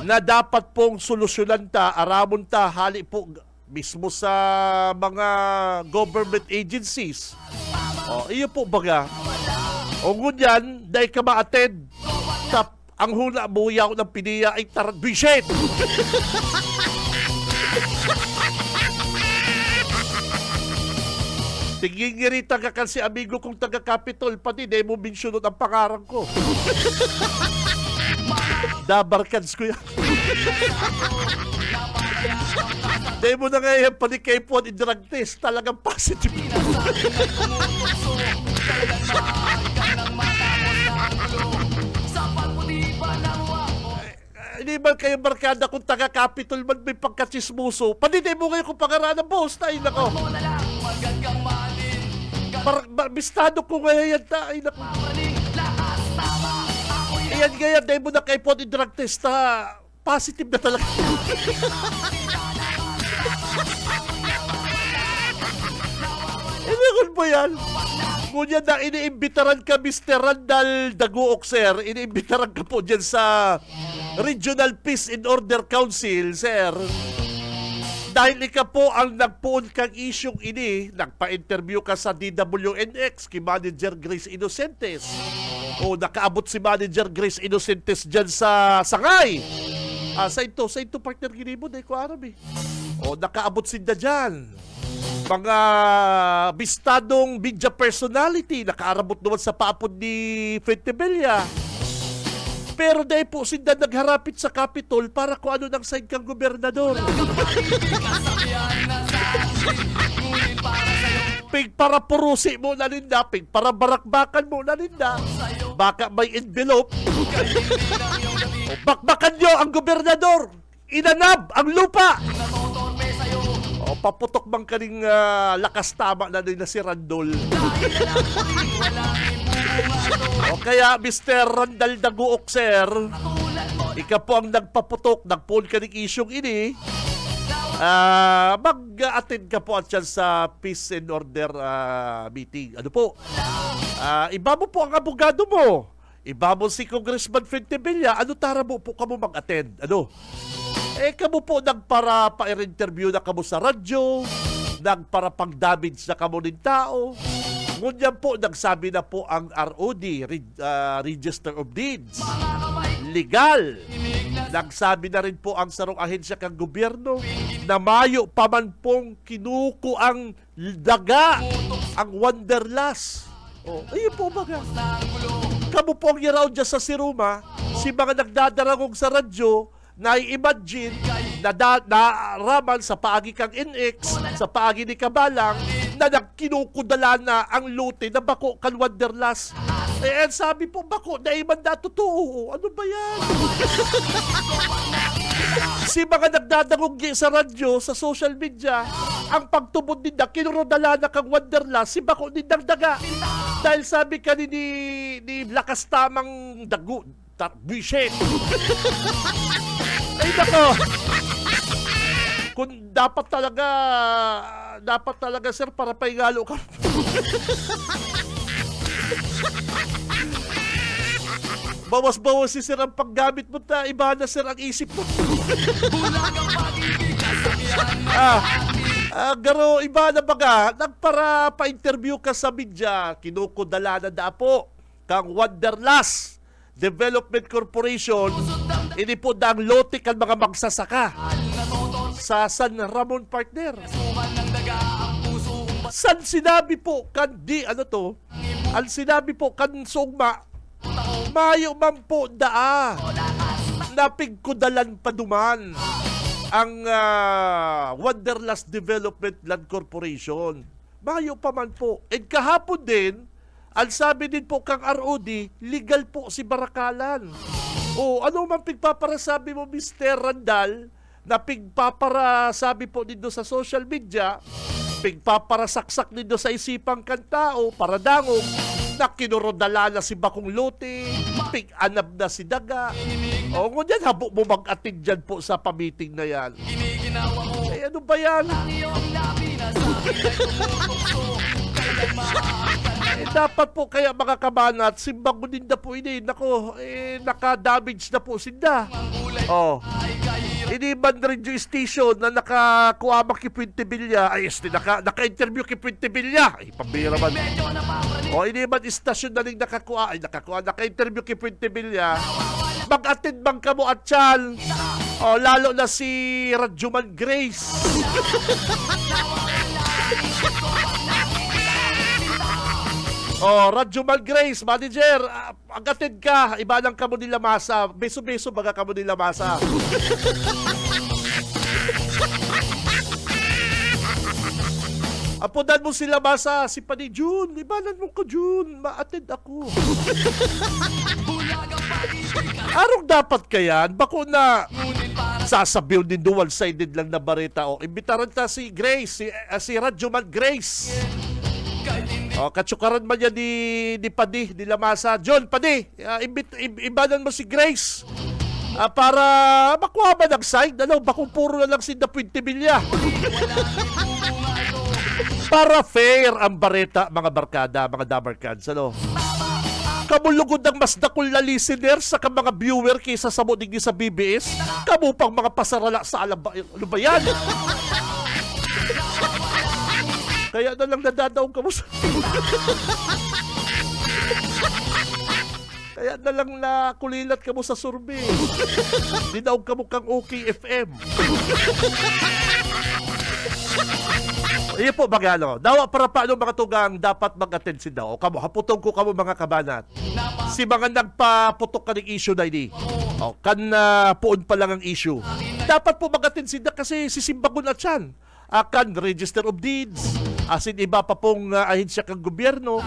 na dapat pong solusyonan ta, aramon ta, hali po mismo sa mga government agencies. Iyo po baga. O ngunyan, dahil ka ma-attend, ang hula mo yaw ng piniya ay tarabishet. Tingin nga rin taga si amigo kong taga-Capitol, pati di mo mensyonot ang pangarang ko. Dabarkans ko yan. Di mo na ngayon panikaypon in drug test, talagang positive. Hindi ba kayo barkada kung taga-Capitol man may pagkachismuso? Pati di mo ngayon kung pangaraan ng boss, tayo nako. Bistado ko ngayon yan, tayo nako. Iyan ngayon, dahil mo na kay Pony Drug Test, positive na talaga. Inakon ba yan? Ngunyan na iniimbitaran ka, Mr. Randall Daguok, sir. Iniimbitaran ka po dyan sa Regional Peace and Order Council, sir. Dahil ika po ang nagpuon kang isyong ini, nagpa-interview ka sa DWNX kay Manager Grace Inocentes. O nakaabot si Manager Grace Inocentes dyan sa Sangay. Sa ito partner ginibod, ko aram eh. O nakaabot sinda dyan. Mga bistadong media personality, nakaarabot naman sa paapod ni Fentebella. Pero dahil po sinda nagharapit sa Capitol para kung ano nang sign kang gobernador. Pig para purusi mo na linda, pig para barakbakan mo na linda. Baka may envelope. O bakbakan nyo ang gobernador. Inanab ang lupa. O paputok bang kaning lakas tama na din na si Randol. O kaya, Mr. Randall Daguok, sir, ika po ang nagpaputok, nagpuon ka ng isyong ini, mag-attend ka po at yan sa Peace and Order meeting. Ano po? Iba mo po ang abogado mo. Iba mo si Congressman Fentebella. Ano tara mo po kamo mag-attend? Ano? Kamo po nagpara pa-interview na kamo sa radyo, nagpara pang-damage na kamo ng tao. Ngunyan po, nagsabi na po ang ROD, Register of Deeds. Legal. Nagsabi na rin po ang sarong ahensya kang gobyerno na mayo pa man pong kinuko ang daga, ang Wanderlust. Ayun po baga. Kamu po ang yaraw dyan sa Siruma, si mga nagdadarangog sa radyo, na-imagine na naraman sa paagi kang NX, sa paagi ni Kabalang, na nagkinukudala na ang lote na bako kan Wanderlust. Sabi po bako, naiman na totoo. Ano ba yan? Si mga nagdadangog sa radyo, sa social media, ang pagtubod nila, kinurudala na kang Wanderlust, si bako din daga. Dahil sabi ka ni lakas tamang dago, bishet. Ay nako. Kung dapat talaga sir para paingalo ka. Bawas-bawas si sir ang paggamit mo, iba na sir ang isip mo. Garo, iba na baga, nagpara pa-interview ka sa media, kinukudala na dapo kang Wanderlust Development Corporation, ini po dang lote kan mga magsasaka sa San Ramon, partner. San sinabi po kan ang sinabi po kan sugma, mayo man po napigkudalan pa duman ang Wanderlust Development Land Corporation. Mayo pa man po. And kahapon din, ang sabi din po kang ROD, legal po si Barakalan. O ano man pigpaparasabi mo, Mr. Randal, na pigpaparasabi po dito sa social media, pigpaparasaksak dito sa isipang kantao, paradangog, na kinurodala na si Bakong Lote, pig-anab na si Daga. O ngunyan, habo mo mag-atid dyan po sa pamiting na yan. Eh ano ba yan? Eh, dapat po kaya mga kabanat, simbang mo din na po ini. Nako, naka-damage na po sinda. Oh. Ini man radio station na nakakuha ki Puente Villa. Ay, naka-interview ki Puente Villa. Ay, pambira man. O, ini man istasyon na rin naka-interview ki Puente Villa. Mag-attend bang ka mo at yan? O, lalo na si Radjuman Grace. Oh, Radjuman Grace, manager, agatid ka, iba lang kamo nila masa. Beso-beso baga kamo nila masa. Apodan mo sila masa, si Pani June, ibanan mo ko June, ma-attend ako. Arong dapat kayan, bako na sasabiw din dual-sided lang na barita. O, imbitaran ta si Grace, si Radjuman Grace. O, katsukaran man yan ni Padi, ni Lamasa. John, Padi, ibanan mo si Grace para makuha ba ng side? Ano, bakong puro na lang si Da Puente Villa. Para fair ang bareta, mga barkada, mga dabarkads. Ano? Kamulugod ng mas dakol na listener sa mga viewer kaysa sa mudig ni sa BBS. Kamu pang mga pasarala sa ano ba yan? Kaya na lang nadadaong ka mo sa... Kaya na lang nakulilat ka mo sa survey. Dinaog ka mo kang OKFM. Iyo po bagano. Dawa para paano mga tugang dapat mag-attend si daw. Kamo, haputong ko kamo mga kabanat. Si mga nagpaputok ka ng issue na ini. O, puon pa lang ang issue. Dapat po mag-attend si da kasi sisimbagon at yan. Akan register of deeds. Asin iba pa pong ahensya kang gobyerno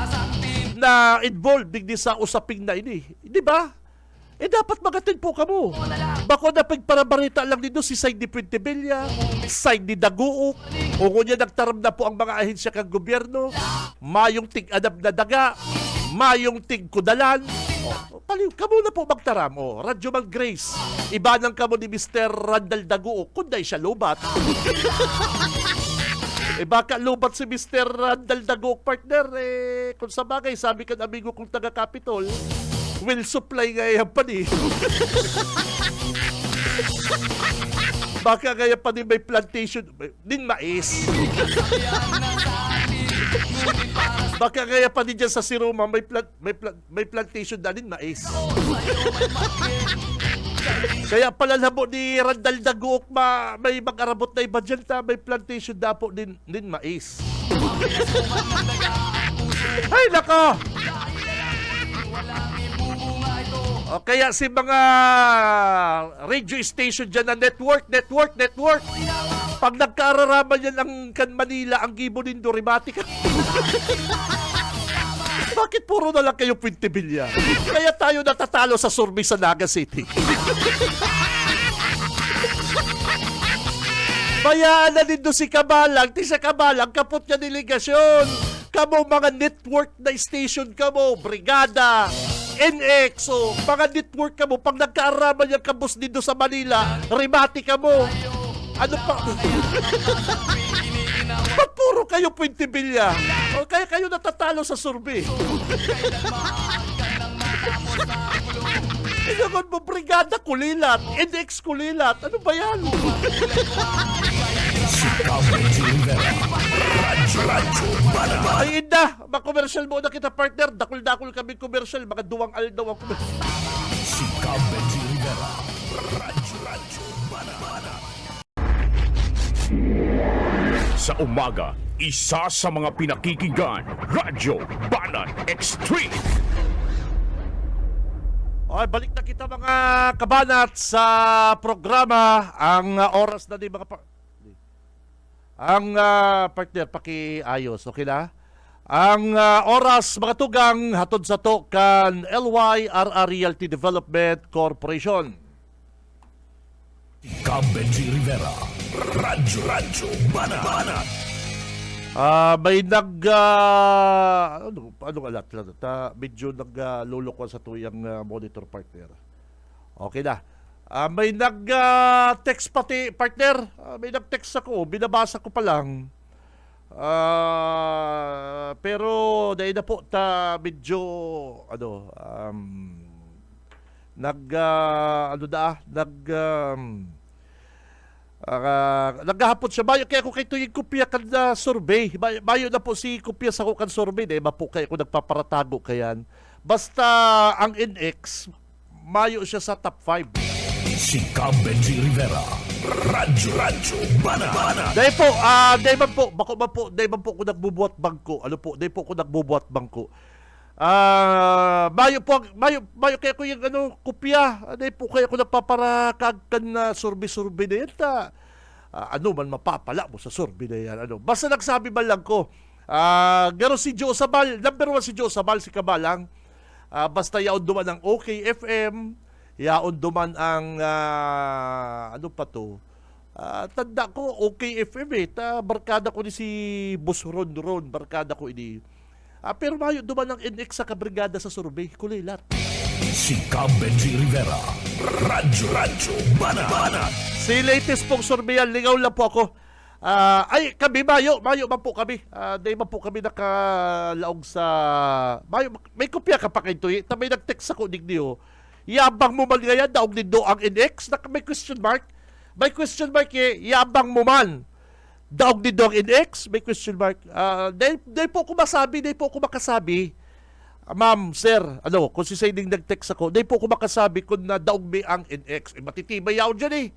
na involved digdi sa usaping na ini. Di ba? Eh dapat mag-attend po kamo. Bako na pagparabarita lang dito si Side ni Puente Villa, Side ni Daguok, o kunya nagtaram na po ang mga ahensya kang gobyerno, mayong tig-adab na daga, mayong tig-kudalan. Paliw, kamo na po magtaram. O, Radjuman Grace, ibanang kamo ni Mr. Randal Daguok, kunday siya lubat. Eh baka lubat si Mr. Randal Daguok, partner. Eh, kung sa bagay, sabi ka na amigo kong taga-Capitol, will supply nga yan pa ni. Baka kaya pa din may plantation, din mais. Baka kaya pa din dyan sa Siroma, may plantation na din mais. Kaya pala labo ni Randal Daguok, may mag-arabot na iba dyan ta, may plantation na po din mais. Ay, nako! O kaya si mga radio station dyan na network. Pag nagkaararaman yan ang kan Manila, ang gibo nindo, Rimatica. Bakit puro na lang kayo Puente Villa? Kaya tayo natatalo sa survey sa Naga City. Bayaan na nindo si Kabalang. Ti sa Kabalang, kapot niya delegasyon. Kamo mga network na station kamo, Brigada, NX, o mga network ka mo, pag nagkaaraman yung kabus dito sa Manila, rimati ka mo. Ano pa? Ba't puro kayo Puente Villa? O kaya kayo natatalo sa survey? Inagon mo, Brigada kulilat, NX kulilat. Ano ba yan? Ay, inda, mag-commercial muna kita, partner. Dakul-dakul kami commercial, mga duwang aldaw ang commercial. Sa umaga, isa sa mga pinakikinggan, Radyo Banat Extreme. Okay, balik na kita mga kabanat sa programa. Ang oras na din mga ang partner, pakiayos, okay na? Ang oras mga tugang hatod sa to kan LYRR Realty Development Corporation. Benji Rivera, Radyo Banat. May anong alat lang medyo nagluloko sa tuyang monitor partner. Okay na. May text pati partner. May nag-text ako, binabasa ko pa lang. Pero dahil na po medyo naghahapon siya bayo kaya ako kay tuyong kopya kan survey bayo na po si kopya sa kan survey dahil po kaya ako nagpaparatago kayan basta ang NX mayo siya sa top 5. Si Benji Rivera, Radyo Banat. Dahil po, dahil man po ako nagbubuhat bangko. Ano po, dahil po ako nagbubuhat bangko. Mayo kaya ko yung kopya. Dahil po kaya ko nagpaparakagkan na survey na yan. Man mapapala mo sa survey na yan. Basta nagsabi man lang ko. Garo si Joe Sabal, number 1 si Joe Sabal, si Kabalang. Basta yaon duman ang OKFM. Yaon duman ang tanda ko OKFM barkada ko ni si Boss Ron barkada ko ini pero mayo duman ang NX sa kabrigada sa survey kulilat. Si Benji Rivera, Radyo Banat. Si latest pong surveyan lingaw lang po ako. Kami mayo man po kami. Dahil man po kami nakalaog sa may kopya ka pa kayo may nag-text ako digdiyo. Yabang mo man ngayon, daog nindo ang NX, may question mark. May question mark yabang mo man. Daog nindo ang NX, may question mark. Dahil po ko makasabi. Ma'am, sir, kung si Sayding nag-text ako, dahil po ko makasabi kung na daog mi ang NX. Matitibay yaw dyan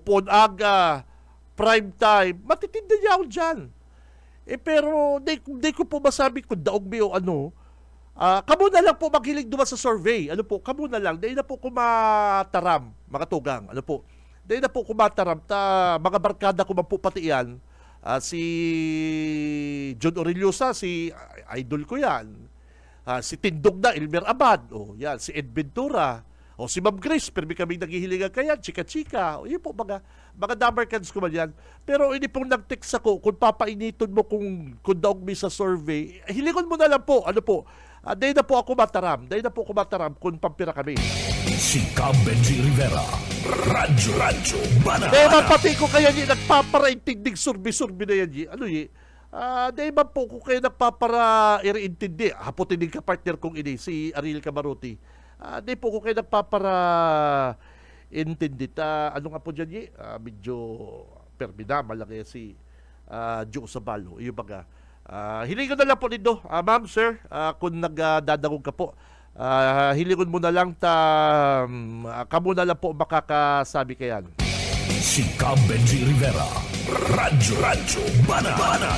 Ponaga, prime time, matitindi yaw dyan. Pero dahil ko po masabi kung daog mi kamo na lang po maghilig duman sa survey. Kamo na lang. Dahil na po kumataram, mga tugang. Dahil na po kumataram, mga barkada ko man po pati yan. Si John Orillosa, si idol ko yan. Si Tindog na, Elmer Abad. Yan, si Ed Ventura. Si Ma'am Grace, pero kami naghihilingan kaya, chika-chika. Yun po, mga damarkans ko man yan. Pero hindi pong nag-text ako, kung papainiton mo kung daog mi sa survey, hilingon mo na lang po. Dahil na po ako mataram kung pampira kami. Si Benji Rivera, Radyo Banat. Dahil man pati ko kaya nagpaparaintindig survey na yan. Dahil man po ko kaya nagpaparaintindi. Haputin din ka partner kong ini, si Ariel Camaruti. Dahil po ko kaya nagpaparaintindi. Ano nga po dyan medyo permina, malaki si Joe Sabalo. Yung baga. Hilingon na lang po nito, ma'am, sir, kung nagdadagog ka po. Hilingon mo na lang kamo na lang po makakasabi kayan. Si Benji Rivera, Radyo Banat.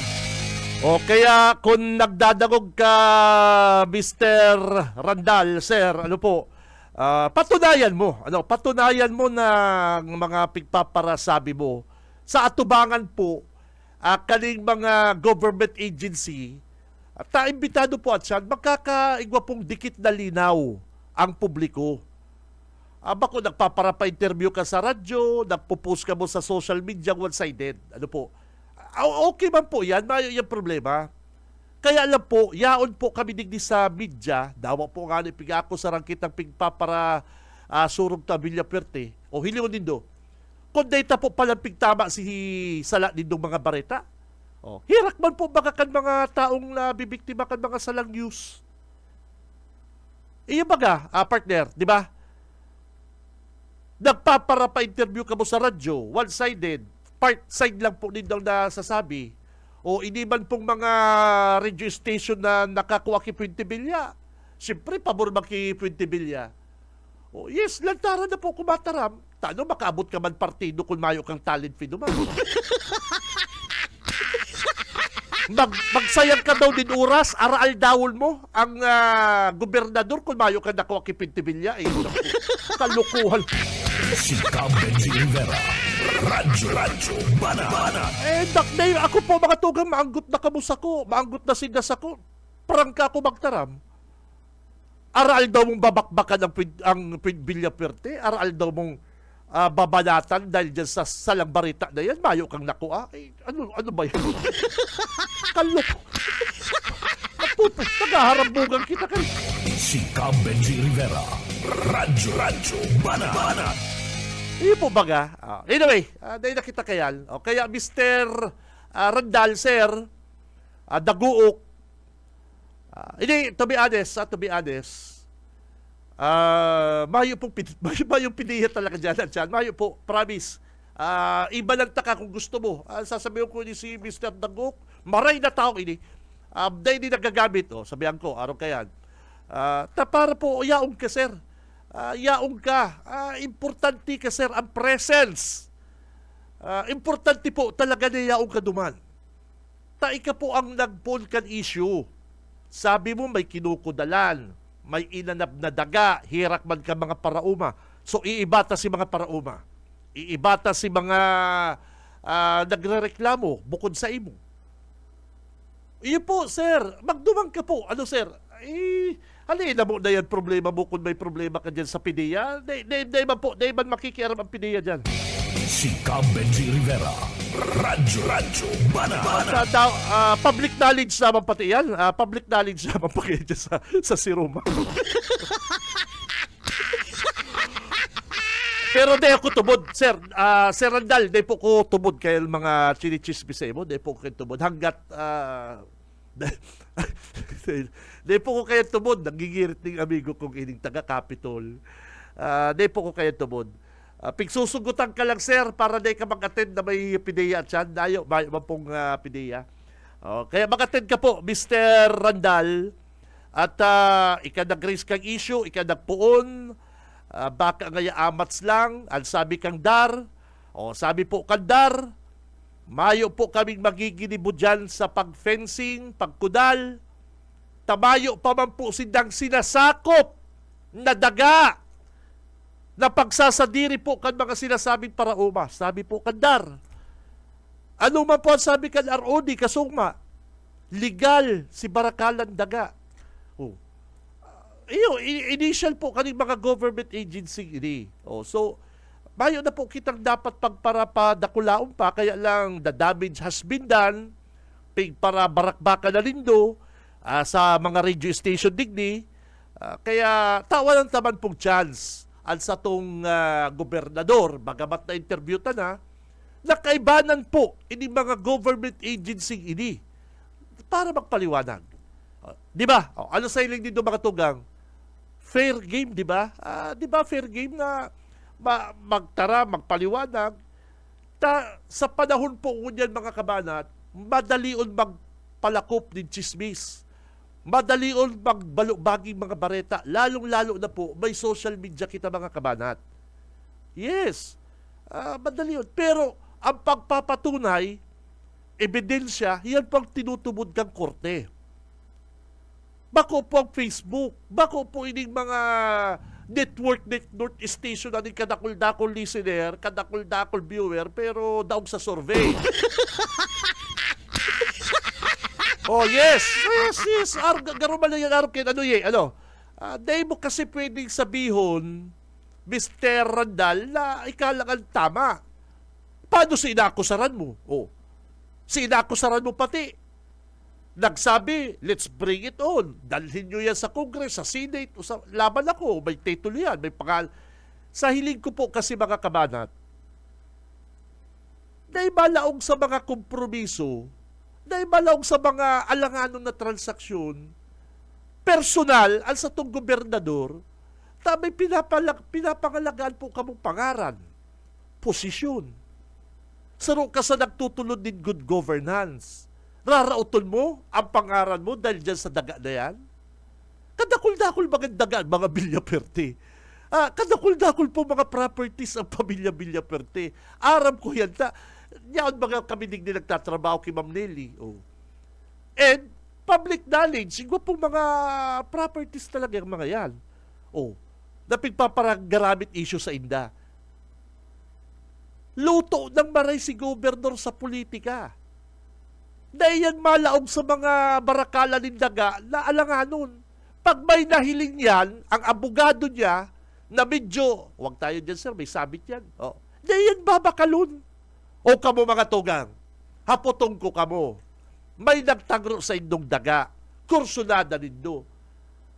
O kaya kung nagdadagog ka, Mr. Randal, sir, patunayan mo na mga pigpaparasabi mo sa atubangan po kaning mga government agency at imbitado po at siya magkakaigwa pong dikit na linaw ang publiko. Bako nagpaparapa-interview ka sa radyo, nagpo-post ka mo sa social media one-sided. Okay man po yan, mayo yung problema. Kaya alam po, yaon po kami digdi sa media, dawa po nga piga ako sa rangkit ng pigpapara surog ta Villa Perte, o hilingon din do. Kung data po palang pigtama si sala nindong mga bareta. Hirak man po baka kan mga taong nabibiktima kan mga salang news. Iya baga, partner, di ba? Nagpapara pa interview ka mo sa radyo, one-sided, part side lang po nindong nasasabi. O hindi man pong mga radio station na nakakuha ki 20 bilya. Siyempre, pabor maki 20 bilya. Yes, lantaran na po kumataram. Tano, makaabot ka man partido kung mayo kang talent fee naman. Magsayang ka daw din oras, araal dawol mo ang gobernador kung mayo ka nakuha ki 20 bilya. Kalukuhan. Si Benji Rivera, Radyo Banat. Dakday, ako po mga tugang, maanggot na kamusa ko, maanggot na sindas ako. Prangka ako magtaram. Aral daw mong babakbakan ang Villaperte, aral daw mong babanatan dahil dyan sa salang barita na yan, mayo kang nakuha. Ano ba yan? Kalok. Nagaharambugan kita kayo. Si Benji Rivera. Radyo Banat. Hindi po baga. Anyway, dahil nakita kayan. Kaya Mr. Randal, sir, Daguok, hindi, to be honest, mayo yung piniya talaga dyan. Mayo po, promise. Iba lang taka kung gusto mo. Sasabihin ko ni si Mr. Daguok, maray na tao ini. Dahil hindi nagagamit, sabihan ko, araw kayan. Para po, yaong ka, sir. Yaong ka. Importante ka, sir, ang presence. Importante po talaga na yaong ka duman. Ika po ang nag-Vulcan issue. Sabi mo may kinukudalan, may inanap na daga, hirak man ka mga parauma. So iibata si mga parauma. Iibata si mga nagrereklamo bukod sa imo. Iyo po, sir. Magdumang ka po. Ano, sir? Halina mo na yan problema mo kung may problema ka dyan sa PDEA. Di man makikiaram ang PDEA dyan. Si Benji Rivera. Radyo Banat. Public knowledge naman pati yan. Public knowledge naman pati dyan sa Siroma. Pero di ako tubod, sir. Sir Randal, di po ko tubod kayo mga chinichismis mo. Di po ko kayo tubod. Hanggat, di po ko kayo tubod. Nagigirit ng amigo kong ining taga-Capitol. Di po ko kayo tubod. Pigsusugutan ka lang, sir, para di ka mag-attend na may PDEA at siyan. Dayo, may pong PDEA. Kaya mag-attend ka po, Mr. Randal. At ikanag-raise kang issue, ikanag-puon. Baka ngaya amats lang, ang sabi kang dar, sabi po kang dar, mayo po kaming magiginibo dyan sa pag-fencing, pagkudal, tamayo pa man po sindang sinasakop na daga, na pagsasadiri po kan mga sinasabing parauma, sabi po kang dar. Ano man po ang sabi kan ROD, kasugma, legal si Barakalan daga. Initial po kaning mga government agency ini. So, mayo na po kitang dapat pagparapadakulaon pa, kaya lang the damage has been done, para barakbaka na lindo sa mga radio station digni. Kaya tawa ng taman pong chance at sa tong gobernador, bagamat na interview ta na, nakaibanan po ini mga government agency ini para magpaliwanag. Di ba? Ano sa iling dito mga tugang? Fair game, di ba? Di ba fair game na magpaliwanag. Sa panahon po ngunyan mga kabanat, madalion magpalakop ng chismis. Madalion magbalubaging mga bareta. Lalong-lalo na po, may social media kita mga kabanat. Yes. Madalion. Pero ang pagpapatunay, ebidensya, yan pang tinutubod kang korte. Bako po ang Facebook, bako po ining mga network station na kadakol-dakol listener, kadakol-dakol viewer, pero daog sa survey. Yes. Garuman lang yung araw kayo. Dahil mo kasi pwedeng sabihon, Mr. Randal, na ikalangan tama. Paano si inakusaran mo? Si inakusaran mo pati. Nagsabi, let's bring it on. Dalhin nyo yan sa Congress, sa Senate, o sa laban ako. May titulo yan, may pangal. Sa hiling ko po kasi mga kabanat, dahil malaong sa mga kompromiso, dahil malaong sa mga alanganon na transaksyon, personal, al sa tong gobernador, may pinapangalagaan po kamong pangaran, posisyon. Saro ka sa nagtutulod din good governance. Rarauton mo ang pangaran mo dahil dyan sa daga na yan? Kadakul-dakul mga daga, mga Villaperte. Kadakul-dakul po mga properties ang pamilya Villaperte. Aram ko yan. Yan mga kaminig na nagtatrabaho kay Ma'am Nelly. And public knowledge, siguro po mga properties talaga yung mga yan. Na pigpaparagaramit issue sa inda. luto ng maray si gobernador sa politika. Dahil yan malaog sa mga barakala ng daga na alanganon. Pag may nahiling yan, ang abogado niya, na medyo, huwag tayo dyan sir, may sabit yan. Oh. Dahil yan babakalon. O kamo mga tugang, hapotong ko kamo. May nagtagro sa indong daga. Kursunada nindo.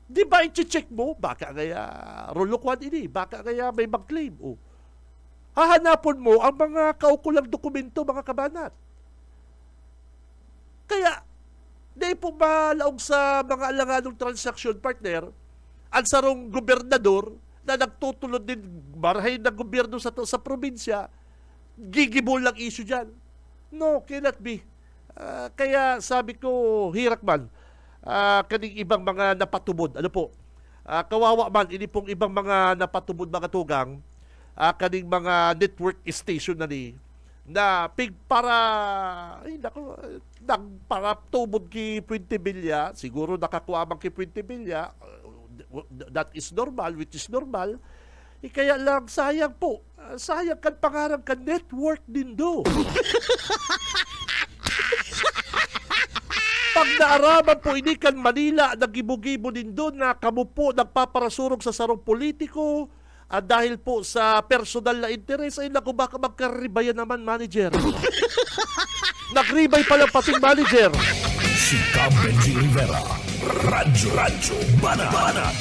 Di ba i-check mo? Baka kaya rolokwan ini. Baka kaya may mag-claim. Oh. Hahanapon mo ang mga kaukulang dokumento, mga kabanat. Kaya, di po malaog sa mga alanganong transaction partner, ang sarong gobernador na nagtutulod din marahay ng gobyerno sa probinsya, gigibol lang issue dyan. No, cannot be. Kaya sabi ko, hirak man, kaning ibang mga napatubod, ano po, kawawa man, ini pong ibang mga napatubod mga tugang, kaning mga network station na ni, na pig para, ay nako, para tubod ki Puente Villa, siguro nakakuha man ki Puente Villa, that is normal, which is normal, kaya lang sayang po, sayang kan pangarang kan network din do. Pag naaraman po ini kan Manila, nagibo-gibo din doon na kamo po nagpaparasurog sa sarong politiko dahil po sa personal na interes, ay naku baka magkaribayan naman manager. Nagribay pala pating manager. Si Benji Rivera, Radyo Banat.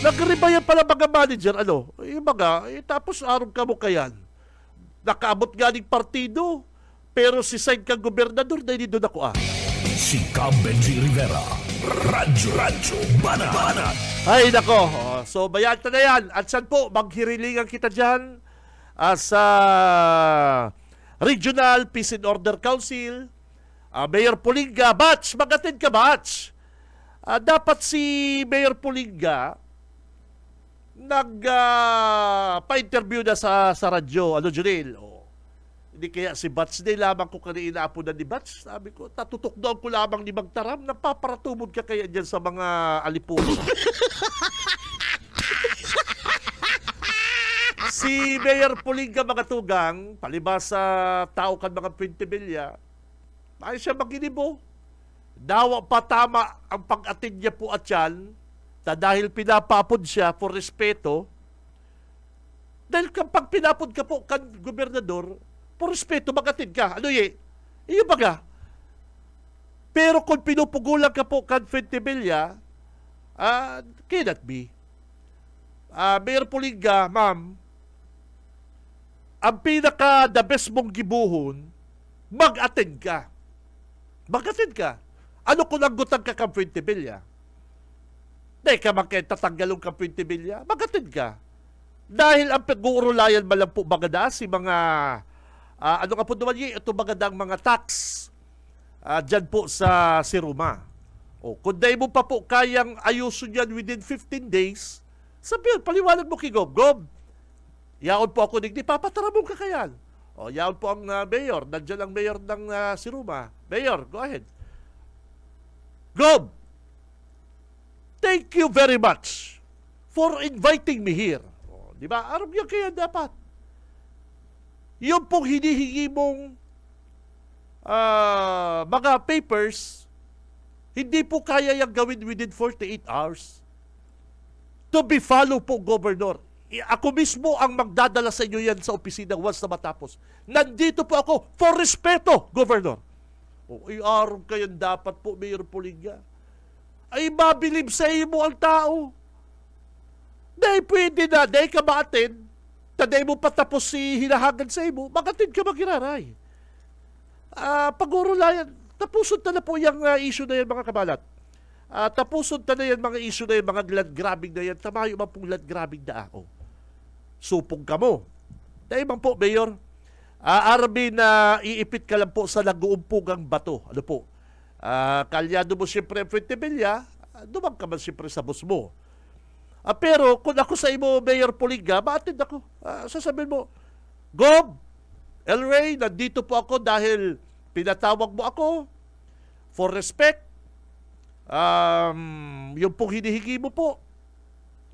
Nagribayan pala mga manager, ano? Yung mga, tapos araw ka mo kayan. Nakaabot galing partido, pero si sign kang gobernador, dahil doon ako Si Benji Rivera, Radyo Banat. Ay, nako. So, bayanta na yan. At saan po, maghirilingan kita dyan sa Regional Peace and Order Council, Mayor Pulinga, batch, magatin ka, batch. Dapat si Mayor Pulinga pa-interview na sa radyo. Ano, Junil? Hindi kaya si Bats din lamang ko kanina po na ni Bats. Sabi ko, tatutokdoan ko lamang ni Magtaram. Nagpaparatumod ka kaya dyan sa mga alipuno. Si Mayor Pulinga mga tugang, palibas sa tao kan mga Puente Villa, ay siya maginibo. Dawa pa tama ang pag-atid niya po at yan, na dahil pinapapod siya for respeto, dahil kapag pinapod ka po kan gobernador, for respeto, mag-atid ka. Ano iyo baga? Pero kung pinupugulan ka po kan Puente Villa, cannot be. Mayor Pulinga, ma'am, ang pinaka-the best mong gibuhon, mag-attend ka. Mag-attend ka. Ano kung naggutan ka kang Puente Villa? Dahil ka tatanggalong kang Puente Villa, mag-attend ka. Dahil ang pag-uurulayan malang po bagada si mga, ano ka po naman ito bagadang mga tax, dyan po sa Siruma. Kung dahil mo pa po kayang ayusun yan within 15 days, sabihin, paliwanag mo kay Gob, yaon po ako digdi, papataramong ka kayan. Yaon po ang mayor. Nandiyan ang mayor ng Siruma. Mayor, go ahead. Gob, thank you very much for inviting me here. Di ba? Aram yan kaya dapat. Yung pong hinihingi mong mga papers, hindi po kaya yung gawin within 48 hours. To be follow po, Governor. Ako mismo ang magdadala sa inyo yan sa opisina once na matapos. Nandito po ako for respeto, Governor. Araw kayo dapat po, Mayor Pulinga. Ay mabilib sa mo ang tao. Dahil pwede na, dahil ka ma-attend, taday mo patapos si hinahagan sa mo, mag-attend ka magiraray. Pag-urulayan, tapusun na po yung issue na yan, mga kabalat. Tapusun na yan, mga issue na yan, mga glad grabbing na yan, tamayo man pong glad grabbing na ako. Supong ka mo. Dahil man po, Mayor, arabi na iipit ka lang po sa nag-uumpugang bato. Ano po? Kalyado mo siyempre Puente Villa, dumang ka man siyempre sa bus mo. Pero kung ako sa imo, Mayor Pulinga, ma-attend ako. Sasabihin mo, Gob, El Rey, nandito po ako dahil pinatawag mo ako for respect. Yung pong hinihingi mo po,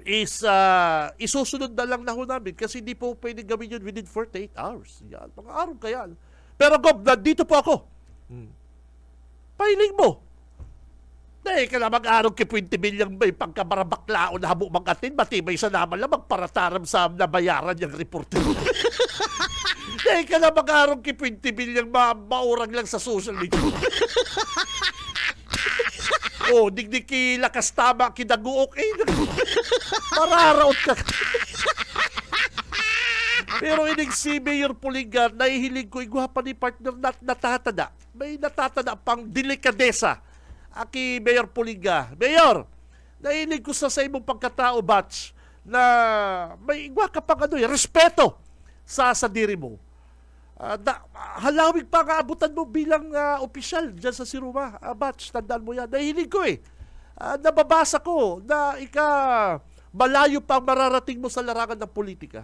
is isusunod na lang na ho namin kasi hindi po pwede gawin yun within 48 hours. Yan, mga araw kaya. Pero Gob, nandito po ako. Pahiling mo. Dahil ka na mag-araw kay 20 bilyang may pagkabarabaklao na hamo mag-atin, matibay sa naman lang magparataram sa nabayaran yung reporter. Dahil ka na mag-araw kay 20 bilyang maurang lang sa social media. Oh, digdig ki lakas tama kidaguok mararaot ka. Pero inig si Mayor Puligan, nahihiling ko igwapa ni partner natatada. May natatada pang delikadesa. Aki Mayor Puliga. Mayor, nahihiling ko sa imong pagkatao, batch, na may igwa ka pang respeto sa diri mo. Halawig pa nga abutan mo bilang opisyal dyan sa Siruma. Batch, tandaan mo yan. Nahilig ko nababasa ko na malayo pang mararating mo sa larangan ng politika.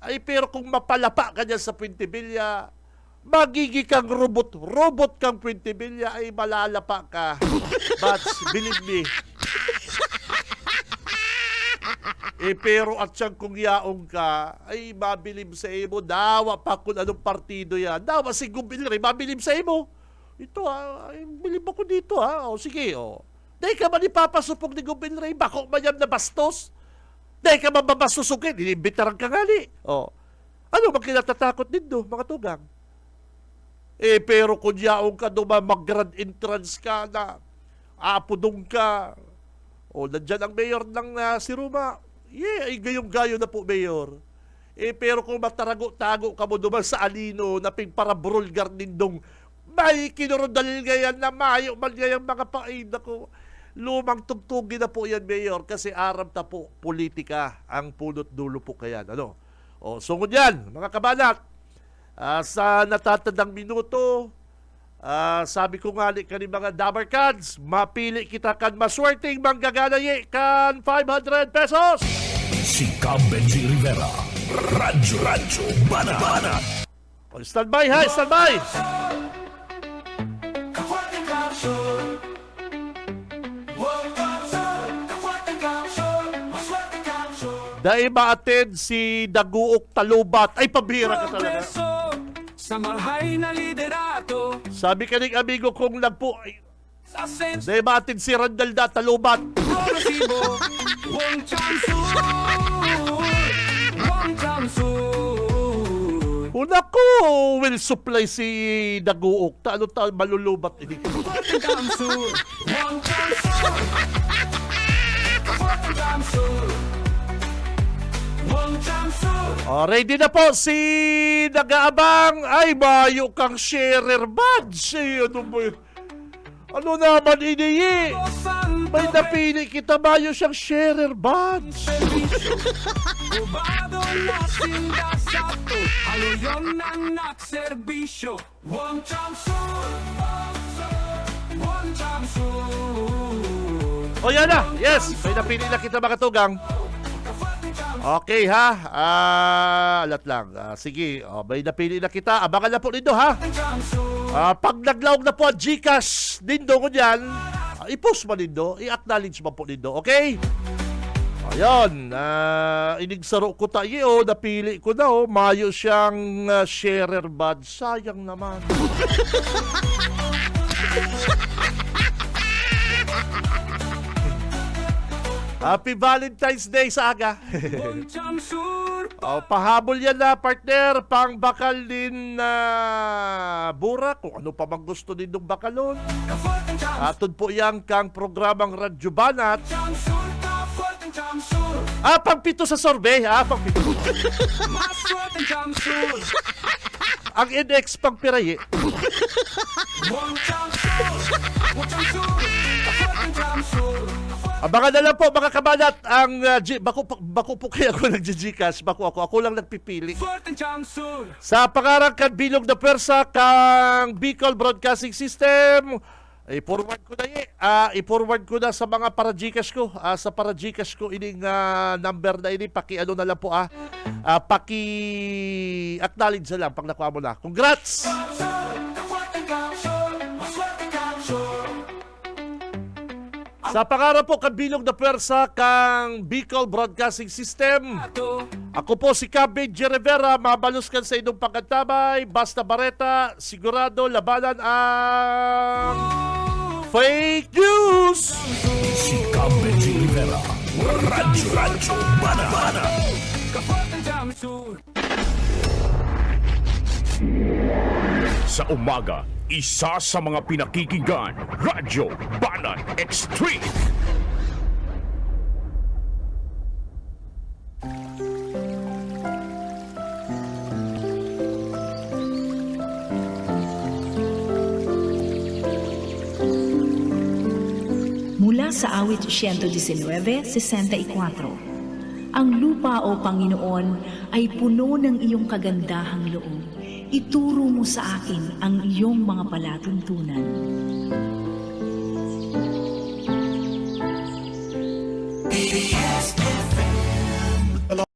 Ay, pero kung mapalapa ka dyan sa Puentibilya, magiging kang robot. Robot kang Puentibilya ay malalapa ka. Batch, believe me. Pero at siyang kung yaong ka, ay mabilib sa imo, dawa pa kung anong partido yan. Dawa si Gumbilre, mabilib sa imo. Ito ay bilib ako dito O sige, Dahil ka man ipapasupog ni Gumbilre, bako mayam na bastos. Dahil ka man mabasusukin, inimbitaran ka gali. Ano magkinatatakot dito, mga tugang? Pero kung yaong ka naman mag-grand entrance ka na, apudong ka, nandyan ang mayor ng Siruma. Ay gayong-gayo na po, Mayor. Pero kung matarago-tago ka mo naman sa alino na pingparabrol garnindong may kinurudal ngayon na mayo man ngayong mga paida ko. Lumang tugtugin na po yan, Mayor, kasi aram ta po politika ang punot dulo po kayan. Sungod yan, mga kabanat. Sa natatandang minuto, sabi ko nga ni mga Dabarkads, mapili kita kan maswerteng manggaganaye kan 500 pesos. Si Benji Rivera, Radyo Banat. Standby ha, standby. Dahil ma-attend si Daguok Talubat. Ay, pabira ka talaga. Sa mahay na liderato. Sabi ka ning amigo kong dahil ma-attend si Randall da Talubat. Progresibo. Wong Chansur. Wong Chansur. Una ko, will supply si Daguok. Malulubat ini. Wong Chansur. Wong Chansur. Wong Chansur. Wong Chansur. Ready na po si nag-aabang. Ay, mayo kang sharer badge. Ano naman iniyi? May napili kita, mayo siyang sharer badge. Ubado na sinda sa to. Aluyon na nagserbisyo. Wong Chansur. Wong Chansur. Yan na. Yes, may napili na kita, mga tugang. Okay ha, alat lang. Sige, may napili na kita. Abangan na po nito ha. Pag naglawag na po ang Gcash nindo ko dyan, i-post mo nindo, i-acknowledge mo po nindo, okay? Ayun, inigsaro ko tayo, napili ko na mayo siyang sharer badge. Sayang naman. Happy Valentine's Day sa aga. Pahabol yan na, partner. Pang bakal din na burak. Kung ano pa mang gusto din ng bakalon. Atod po yan kang programang Radyo Banat. Pang pito sa sorbe. Pang pito. Ang index pang piraye. Abangan na lang po, mga kabanat, ang bako po kaya ako nag-Gcash, ako lang nagpipili. Sa pangarang kan bilog na pwersa kang Bicol Broadcasting System, i-forward ko na sa mga para-Gcash ko. Sa para-Gcash ko, ining number na ini, paki-ano na lang po paki-acknowledge na lang pag nakuha mo na. Congrats! Sa pangarap po kabilog na pwersa kang Bicol Broadcasting System, ako po si Benji Rivera, mabaluskan sa inyong pagkantabay, basta bareta, sigurado labanan ang fake news! Si Benji Rivera, Radyo Bana. Kapag ang jamsur. Sa umaga, isa sa mga pinakikinggan, Radyo Banan Extreme. Mula sa awit 119:64, ang lupa o Panginoon ay puno ng iyong kagandahang loob. Ituro mo sa akin ang iyong mga palatuntunan. BBS